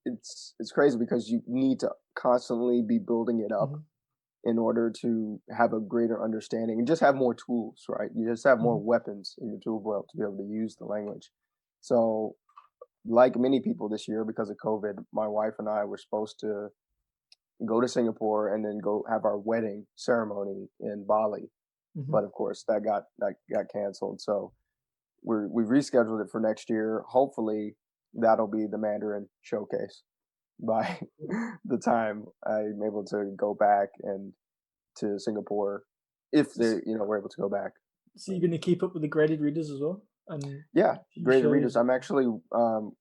it's crazy because you need to constantly be building it up Hmm. in order to have a greater understanding and just have more tools, right? You just have more Hmm. weapons in your tool belt to be able to use the language. So, like many people this year, because of COVID, my wife and I were supposed to go to Singapore and then go have our wedding ceremony in Bali. Hmm. But of course, that got canceled. So we've rescheduled it for next year. Hopefully, that'll be the Mandarin showcase. by the time I'm able to go back and to Singapore, if they, S- we're able to go back. So you're gonna keep up with the graded readers as well, and Yeah, TV graded shows. readers. I'm actually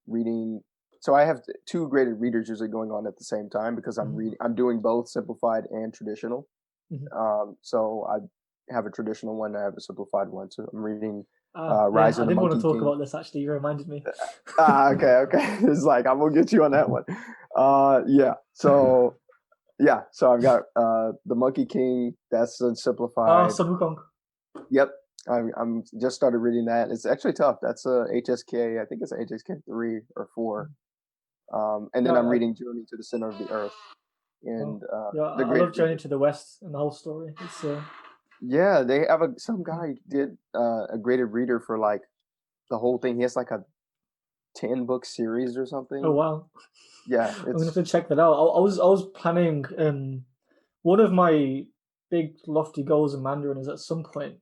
reading. So I have two graded readers usually going on at the same time because I'm Mhm, reading. I'm doing both simplified and traditional. mhm. So I have a traditional one. I have a simplified one. So I'm reading Yeah, Rise I of the did want to Monkey talk King. about this actually. You reminded me. Okay, okay. It's like I'm gonna get you on that one. Yeah. So I've got the Monkey King. That's Ah, simplified. Sun Wukong. Yep. I'm just started reading that. It's actually tough. That's a HSK. I think it's a HSK 3 or 4. And then I'm Yeah, reading Journey to the Center of the Earth oh, and yeah, the I Great love Journey Reader. to the West and the whole story. It's Yeah, they have some mm. guy did a graded reader for like the whole thing. He has like a 10-book series or Oh something. wow, Yeah, I'm gonna have it's to check that out. I was planning. One of my big lofty goals in Mandarin is at some point.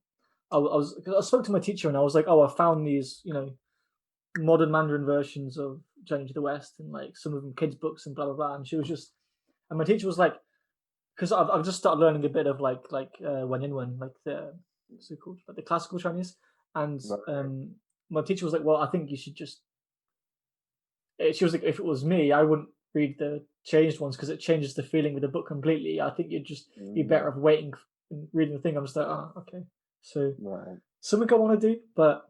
Cause I spoke to my teacher and I was like, oh, I found these, modern Mandarin versions of Journey to the West and like some of them kids books and blah blah blah. And she was just, and my teacher was like, because I've just started learning a bit of Wen Yin Wen, like the what's it called, like the classical Chinese, and right. my teacher was like, well, I think you should just. She was like, if it was me, I wouldn't read the changed ones because it changes the feeling with the book completely. I think you'd just be better Mm, off waiting and reading the thing. I'm just like, oh, okay. So right. something I want to do, but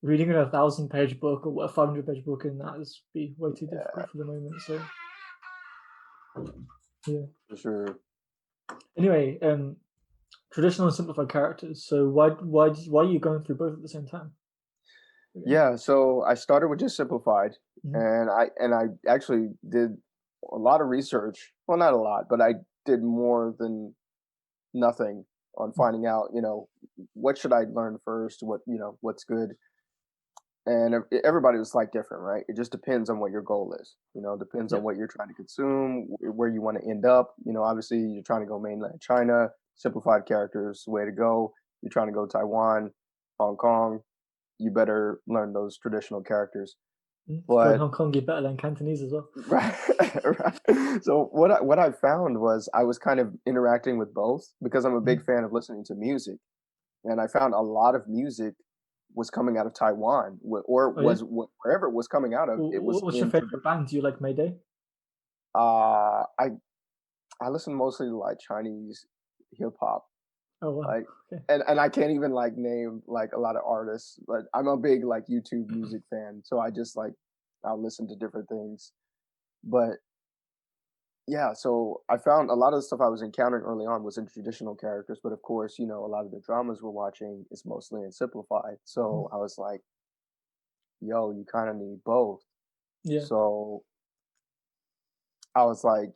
reading a 1,000-page book or a 500-page book and that is be way too Yeah, difficult for the moment. So yeah. for sure. Anyway, traditional and simplified characters. So why are you going through both at the same time? Okay. Yeah, so I started with just simplified, Mhm. and I actually did a lot of research. Well, not a lot, but I did more than nothing on finding out, what should I learn first, what's good. And everybody was like different, right? It just depends on what your goal is. Depends on Yep. what you're trying to consume, where you want to end up. Obviously you're trying to go mainland China, simplified characters, the way to go. You're trying to go Taiwan, Hong Kong, you better learn those traditional characters. If you go in But Hong Kong, you better learn Cantonese as well. right, right. So what I found was I was kind of interacting with both because I'm a big Mhm. fan of listening to music, and I found a lot of music was coming out of Taiwan, or Oh yeah. wherever it was coming out of. It was What's your in favorite band? Do you like Mayday? I listen mostly to like Chinese hip hop, Oh wow. like, Okay. and I can't even like name like a lot of artists, but I'm a big like YouTube music fan, so I just like I'll listen to different things. But yeah, so I found a lot of the stuff I was encountering early on was in traditional characters, but of course, a lot of the dramas we're watching is mostly in simplified. Mhm. So I was like, yo, you kind of need both. Yeah. So I was like,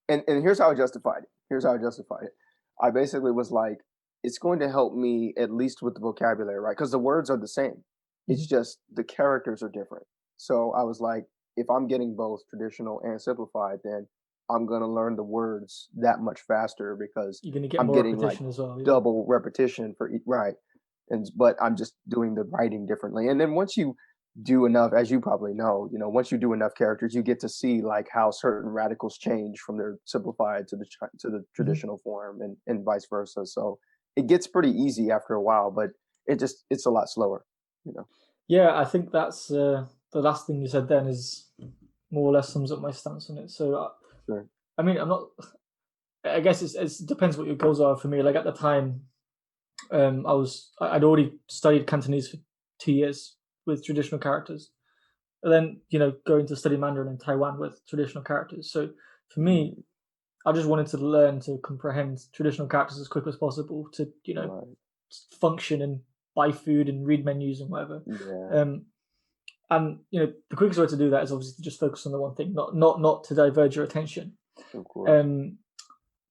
and here's how I justified it. Here's how I justified it. I basically was like, it's going to help me at least with the vocabulary, right? Because the words are the same. It's Mhm. just the characters are different. So I was like, if I'm getting both traditional and simplified, then I'm gonna learn the words that much faster because You're gonna get I'm more getting like repetition as well. Yeah. double repetition for each right. But I'm just doing the writing differently. And then once you do enough, as you probably know, once you do enough characters, you get to see like how certain radicals change from their simplified to the Mhm. traditional form, and vice versa. So it gets pretty easy after a while, but it's a lot slower, you know. Yeah, I think that's the last thing you said then is more or less sums up my stance on it. So Sure. I mean, I'm not. I guess it depends what your goals are. For me, like at the time, I'd already studied Cantonese for 2 years with traditional characters, and then going to study Mandarin in Taiwan with traditional characters. So for me, Mm, I just wanted to learn to comprehend traditional characters as quick as possible to right. function and buy food and read menus and whatever. Yeah. Um, and the quickest way to do that is obviously to just focus on the one thing, not to diverge your attention. Of course. Um,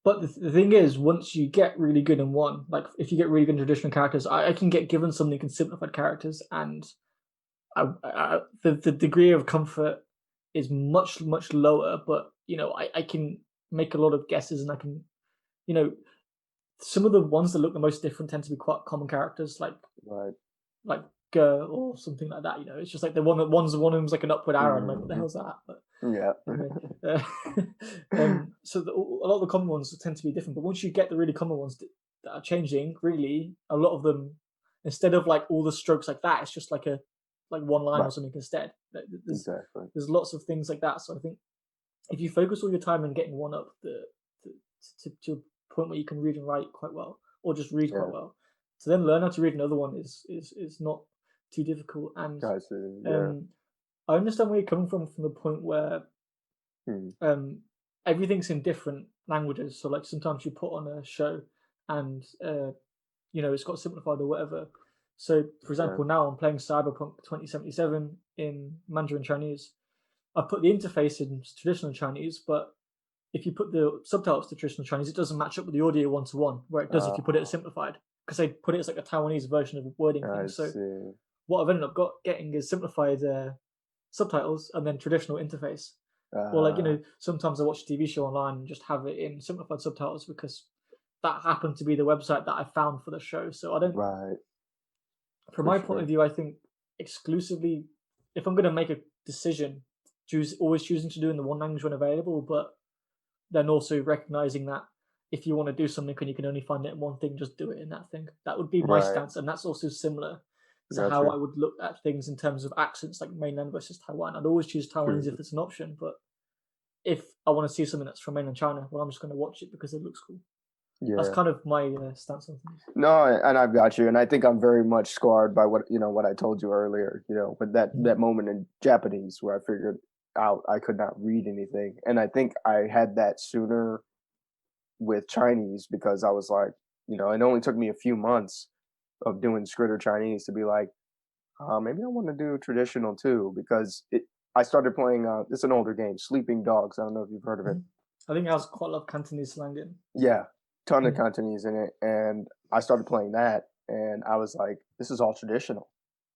but the thing is, once you get really good in one, like if you get really good in traditional characters, I can get given something in simplified characters, and the degree of comfort is much lower. But I can make a lot of guesses, and I can you know some of the ones that look the most different tend to be quite common characters, Right. like or something like that. It's just like the one of them's like an upward arrow. And I'm like, what the Hmm. hell's that? Yeah. Anyway, so a lot of the common ones tend to be different, but once you get the really common ones that are changing, really, a lot of them, instead of like all the strokes like that, it's just like one line or Right. something instead. There's Exactly. there's lots of things like that. So I think if you focus all your time on getting one up to a point where you can read and write quite well, or just read quite Yeah. well, to then learn how to read another one is not too difficult. And Guys, yeah. um, I understand where you're coming from the point where Hmm. um, everything's in different languages. So like sometimes you put on a show and it's got simplified or whatever. So for Right. example, now I'm playing Cyberpunk 2077 in Mandarin Chinese. I put the interface in traditional Chinese, but if you put the subtitles to traditional Chinese, it doesn't match up with the audio one to one, where it does if you put it as Oh, simplified, because they put it as like a Taiwanese version of wording I things. So see. what I've ended up getting is simplified subtitles and then traditional interface. Or like Uh, sometimes I watch a TV show online and just have it in simplified subtitles because that happened to be the website that I found for the show. So I don't, right. from For my point sure. of view, I think exclusively, if I'm going to make a decision, always choosing to do in the one language when available, but then also recognizing that if you want to do something and you can only find it in one thing, just do it in that thing. That would be my Right. stance, and that's also similar to how Gotcha. I would look at things in terms of accents, like mainland versus Taiwan. I'd always choose Taiwanese True. if it's an option, but if I want to see something that's from mainland China, well, I'm just going to watch it because it looks cool. That's Yeah. kind of my stance on things. No, and I've got you, and I think I'm very much scarred by what I told you earlier. With that Mhm. moment in Japanese where I figured out I could not read anything, and I think I had that sooner with Chinese because I was like, it only took me a few months of doing Skritter Chinese to be like, maybe I want to do traditional too because I started playing. It's an older game, Sleeping Dogs. I don't know if you've heard of it. Mhm. I think it has quite a lot of Cantonese slang in. Yeah, ton of Mhm. Cantonese in it, and I started playing that, and I was like, this is all traditional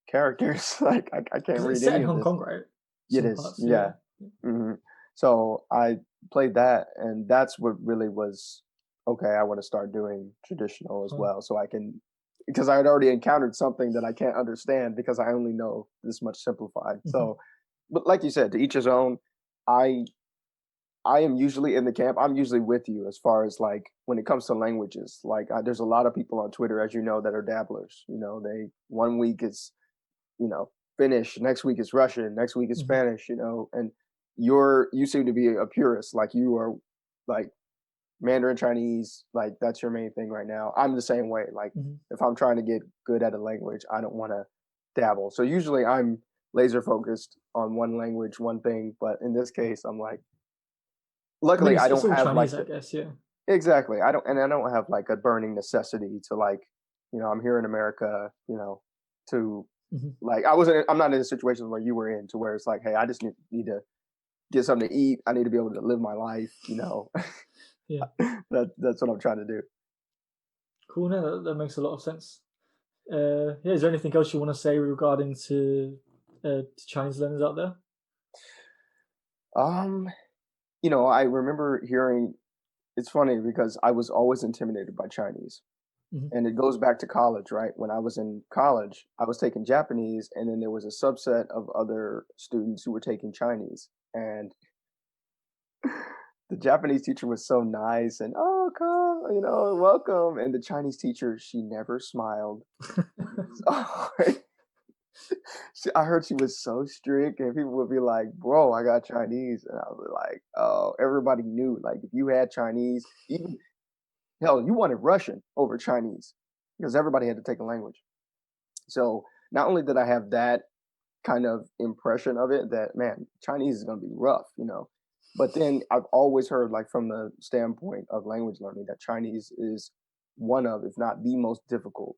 characters. Like I can't Because it's read set any in of Hong this. Kong, right? It Some is, parts, yeah. yeah. hmm So I played that, and that's what really was okay. I want to start doing traditional as Huh. well, so I can because I had already encountered something that I can't understand because I only know this much simplified. Mhm. So, but like you said, to each his own. I I am usually in the camp. I'm usually with you as far as like when it comes to languages. Like there's a lot of people on Twitter, as you know, that are dabblers. They one week is Finnish, next week is Russian, next week is Mhm. Spanish. And you seem to be a purist. Like you are, like Mandarin Chinese. Like that's your main thing right now. I'm the same way. Like Mhm. if I'm trying to get good at a language, I don't want to dabble. So usually I'm laser focused on one language, one thing. But in this case, I'm like I mean, luckily I it's don't all have Chinese, like I guess. Yeah. exactly. I don't have like a burning necessity to like, I'm here in America, to Mhm. like I'm not in a situation where you were in to where it's like, hey, I just need to get something to eat. I need to be able to live my life. Yeah. That's what I'm trying to do. Cool. No, that makes a lot of sense. Yeah. Is there anything else you want to say regarding to Chinese learners out there? Um, I remember hearing it's funny because I was always intimidated by Chinese. Mhm. And it goes back to college, right? When I was in college, I was taking Japanese, and then there was a subset of other students who were taking Chinese. And the Japanese teacher was so nice and oh come, welcome. And the Chinese teacher, she never smiled. So, I heard she was so strict, and people would be like, "Bro, I got Chinese," and I was like, "Oh, everybody knew. Like, if you had Chinese, even hell, you wanted Russian over Chinese because everybody had to take a language." So not only did I have that kind of impression of it that man, Chinese is going to be rough. But then I've always heard like from the standpoint of language learning that Chinese is one of, if not the most difficult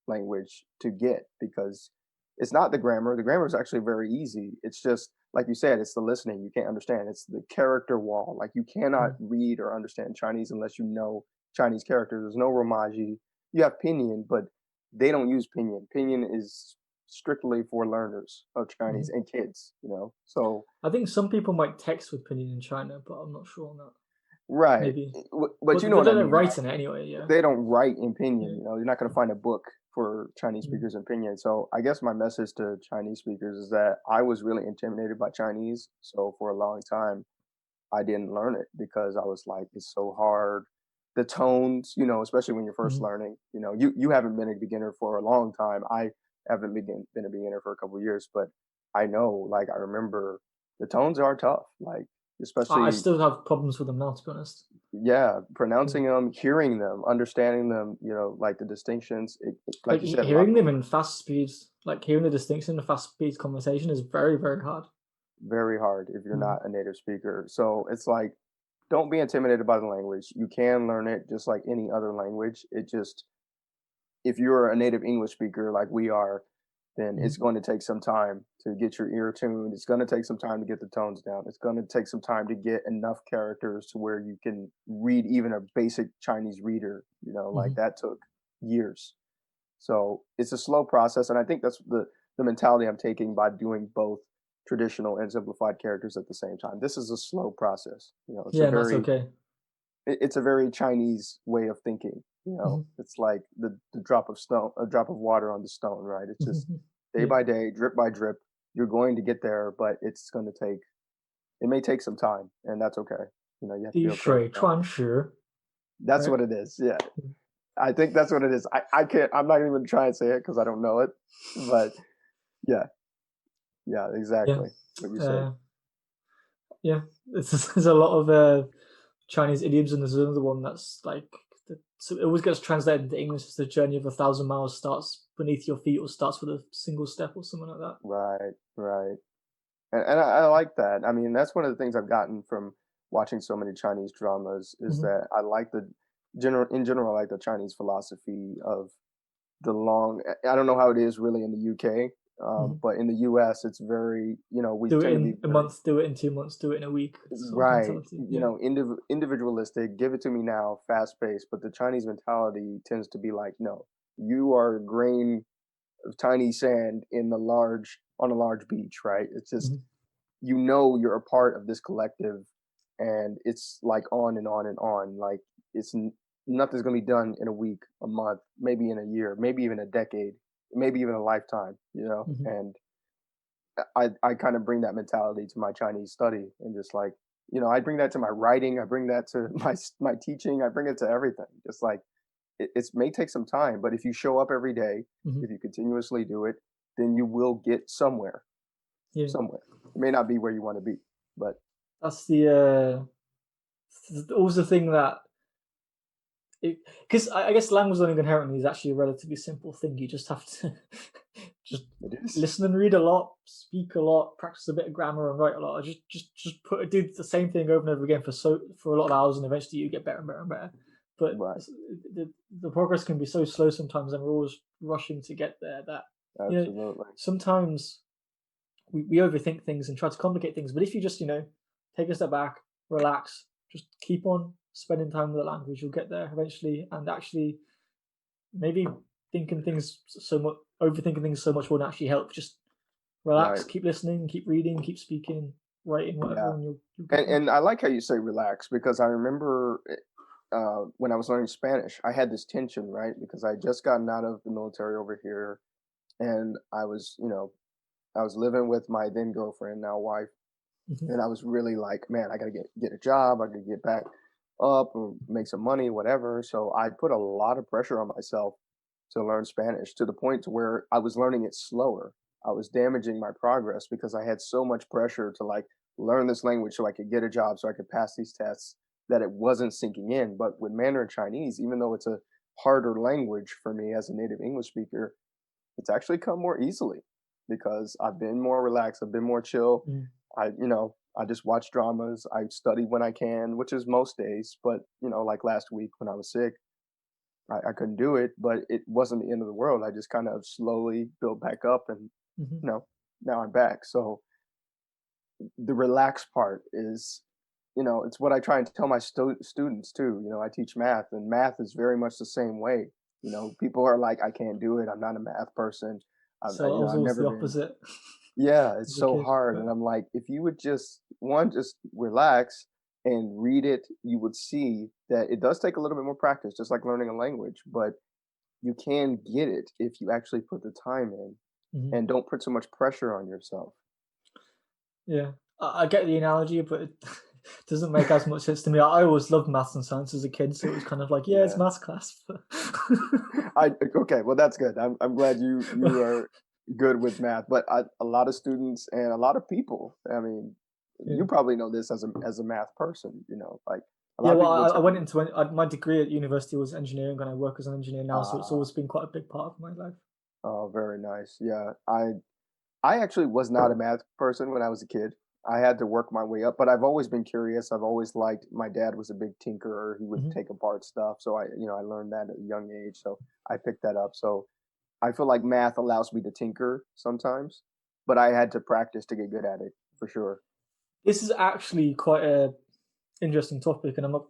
language to get because it's not the grammar. The grammar is actually very easy. It's just like you said, it's the listening. You can't understand. It's the character wall. Like you cannot Mm. read or understand Chinese unless you know Chinese characters. There's no Romaji. You have Pinyin, but they don't use Pinyin. Pinyin is strictly for learners of Chinese Mhm. and kids. So I think some people might text with pinyin in China, but I'm not sure on that. Right. maybe. But But you know they what I don't mean, right? write in it anyway. Yeah. They don't write in Yeah. Pinyin, you're not gonna find a book for Chinese Mm. speakers in Pinyin. So I guess my message to Chinese speakers is that I was really intimidated by Chinese. So for a long time, I didn't learn it because I was like, it's so hard. The tones, especially when you're first Mhm. learning, you haven't been a beginner for a long time. I haven't been a beginner for a couple of years, but I know, like, I remember the tones are tough, like, I especially, still have problems with them now, to be honest. yeah, Yeah. pronouncing them, hearing them, understanding them, like the distinctions. Like Like you said, a lot of hearing them people, in fast speeds, like hearing the distinction in a fast speed conversation is very, very hard. very hard if you're Mm. not a native speaker. So it's like, don't be intimidated by the language. You can learn it just like any other language. It just, if you're a native English speaker like we are, then it's Mhm. going to take some time to get your ear tuned. It's going to take some time to get the tones down. It's going to take some time to get enough characters to where you can read even a basic Chinese reader, like Mhm. that took years. So it's a slow process. And I think that's the mentality I'm taking by doing both traditional and simplified characters at the same time. This is a slow process. It's a Yeah, and that's very okay. it's a very Chinese way of thinking. Mhm. It's like the drop of stone, a drop of water on the stone, right? It's just Mhm. day Yeah. by day, drip by drip. You're going to get there, but it's going to take. It may take some time, and that's okay. You have to be 滴 okay with 水 that. 穿石, That's right? what it is. Yeah, Mm. I think that's what it is. I can't. I'm not even going to try and say it because I don't know it. But yeah, yeah, Yeah. exactly what you said. Uh, yeah. There's a lot of Chinese idioms, and there's another one that's like, so it always gets translated into English as the journey of 1,000 miles starts beneath your feet or starts with a single step or something like that. Right, right. And I like that. I mean, that's one of the things I've gotten from watching so many Chinese dramas is Mhm. that I like in general, I like the Chinese philosophy of the long. I don't know how it is really in the UK, Mhm. but in the US, it's very, we Do it tend to be in a very, month, do it in 2 months, do it in a week sort of right, mentality. Yeah. individualistic, give it to me now, fast paced. But the Chinese mentality tends to be like, no, you are a grain of tiny sand on a large beach, right? It's just, Mhm. you're a part of this collective, and it's like on and on and on. Like, nothing's going to be done in a week, a month, maybe in a year, maybe even a decade, maybe even a lifetime, Mhm. and I kind of bring that mentality to my Chinese study, and just like, I bring that to my writing, I bring that to my teaching, I bring it to everything. Just like, it may take some time, but if you show up every day, Mhm. if you continuously do it, then you will get somewhere. Yeah. Somewhere. It may not be where you want to be, but That's always the thing that, because I guess language learning inherently is actually a relatively simple thing. You just have to just it is. listen and read a lot, speak a lot, practice a bit of grammar, and write a lot. Do the same thing over and over again for a lot of hours, and eventually you get better and better and better. But Right. the progress can be so slow sometimes, and we're always rushing to get there. That you know Absolutely. sometimes we overthink things and try to complicate things. But if you just take a step back, relax, just keep on spending time with the language, you'll get there eventually. And actually, maybe thinking things so much, overthinking things so much won't actually help. Just relax, Right. keep listening, keep reading, keep speaking, writing, whatever, Yeah. and you'll get And there. and I like how you say relax, because I remember when I was learning Spanish, I had this tension, right? Because I had just gotten out of the military over here, and I was living with my then girlfriend, now wife, Hmm. and I was really like, man, I gotta get a job, I gotta get back up or make some money, whatever. So I put a lot of pressure on myself to learn Spanish, to the point to where I was learning it slower. I was damaging my progress because I had so much pressure to like learn this language so I could get a job, so I could pass these tests, that it wasn't sinking in. But with Mandarin Chinese, even though it's a harder language for me as a native English speaker, it's actually come more easily because I've been more relaxed, I've been more chill. Mm. I just watch dramas, I study when I can, which is most days. But, like last week when I was sick, I couldn't do it, but it wasn't the end of the world. I just kind of slowly built back up, and, Hmm. you know, now I'm back. So the relaxed part is, it's what I try and tell my students too. I teach math, and math is very much the same way. People are like, I can't do it. I'm not a math person. So I was I've always never the been. opposite Yeah, it's as a so kid. hard. But And I'm like, if you would just relax and read it, you would see that it does take a little bit more practice, just like learning a language, but you can get it if you actually put the time in Mhm. and don't put so much pressure on yourself. Yeah, I get the analogy, but it doesn't make as much sense to me. I always loved maths and science as a kid, so it was kind of like, yeah, it's Yeah. maths class. But I okay, well that's good. I'm glad you are good with math, but a lot of students and a lot of people, I mean, yeah, you probably know this as a math person, like a lot yeah. of Well, people will I tell went you, into my degree at university was engineering, and I work as an engineer now, so it's ah, always been quite a big part of my life. oh, very nice. Yeah, I actually was not a math person when I was a kid. I had to work my way up, but I've always been curious. I've always liked, my dad was a big tinkerer. He would Hmm. take apart stuff. So I learned that at a young age. So I picked that up. So I feel like math allows me to tinker sometimes, but I had to practice to get good at it for sure. This is actually quite a interesting topic, and I'm not.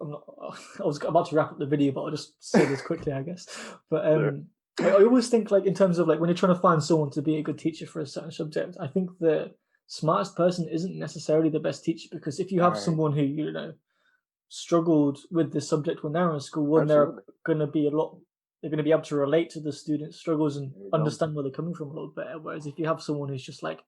I was about to wrap up the video, but I'll just say this quickly, I guess. But Sure. I always think like in terms of like when you're trying to find someone to be a good teacher for a certain subject, I think the smartest person isn't necessarily the best teacher because if you have Right. someone who struggled with this subject when they're in school, one they're Absolutely. going to be a lot. They're going to be able to relate to the students' struggles and There you go. understand where they're coming from a little better. Whereas if you have someone who's just like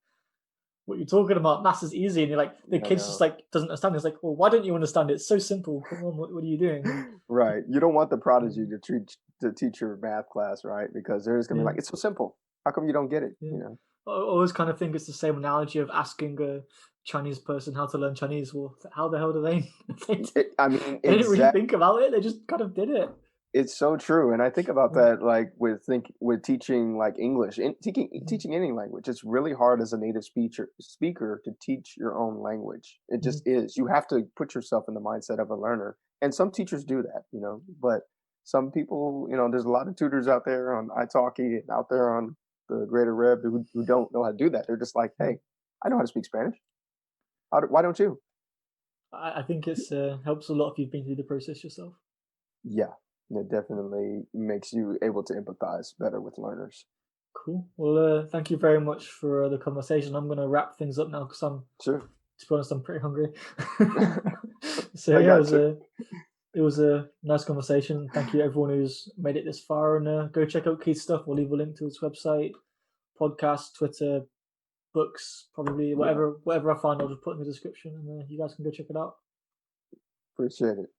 what you're talking about, maths is easy, and you're like the I kid's just know. like doesn't understand. It's like, well, why don't you understand it? It's so simple. Come on, what are you doing? And Right. You don't want the prodigy um, to teach your math class, right? Because they're just gonna be yeah, like, it's so simple. How come you don't get it? yeah. I always kind of think it's the same analogy of asking a Chinese person how to learn Chinese. Well, how the hell do they? I mean, They didn't really exactly. think about it. They just kind of did it. It's so true, and I think about Yeah. that, like, with teaching, like, English and Mhm. teaching any language. It's really hard as a native speaker to teach your own language. It Mhm. just is. You have to put yourself in the mindset of a learner, and some teachers do that, but some people, there's a lot of tutors out there on italki and out there on the Greater Reb who don't know how to do that. They're just like, Yeah. "Hey, I know how to speak Spanish. Why don't you?" I think it's helps a lot if you've been through the process yourself. Yeah, it definitely makes you able to empathize better with learners. Cool. Well, thank you very much for the conversation. I'm gonna wrap things up now because Sure. to be honest, I'm pretty hungry. So I yeah, got you. it was a nice conversation. Thank you everyone who's made it this far, and go check out Keith's stuff. We'll leave a link to his website, podcast, Twitter, books, probably Yeah, whatever I find, I'll just put in the description, and you guys can go check it out. appreciate it.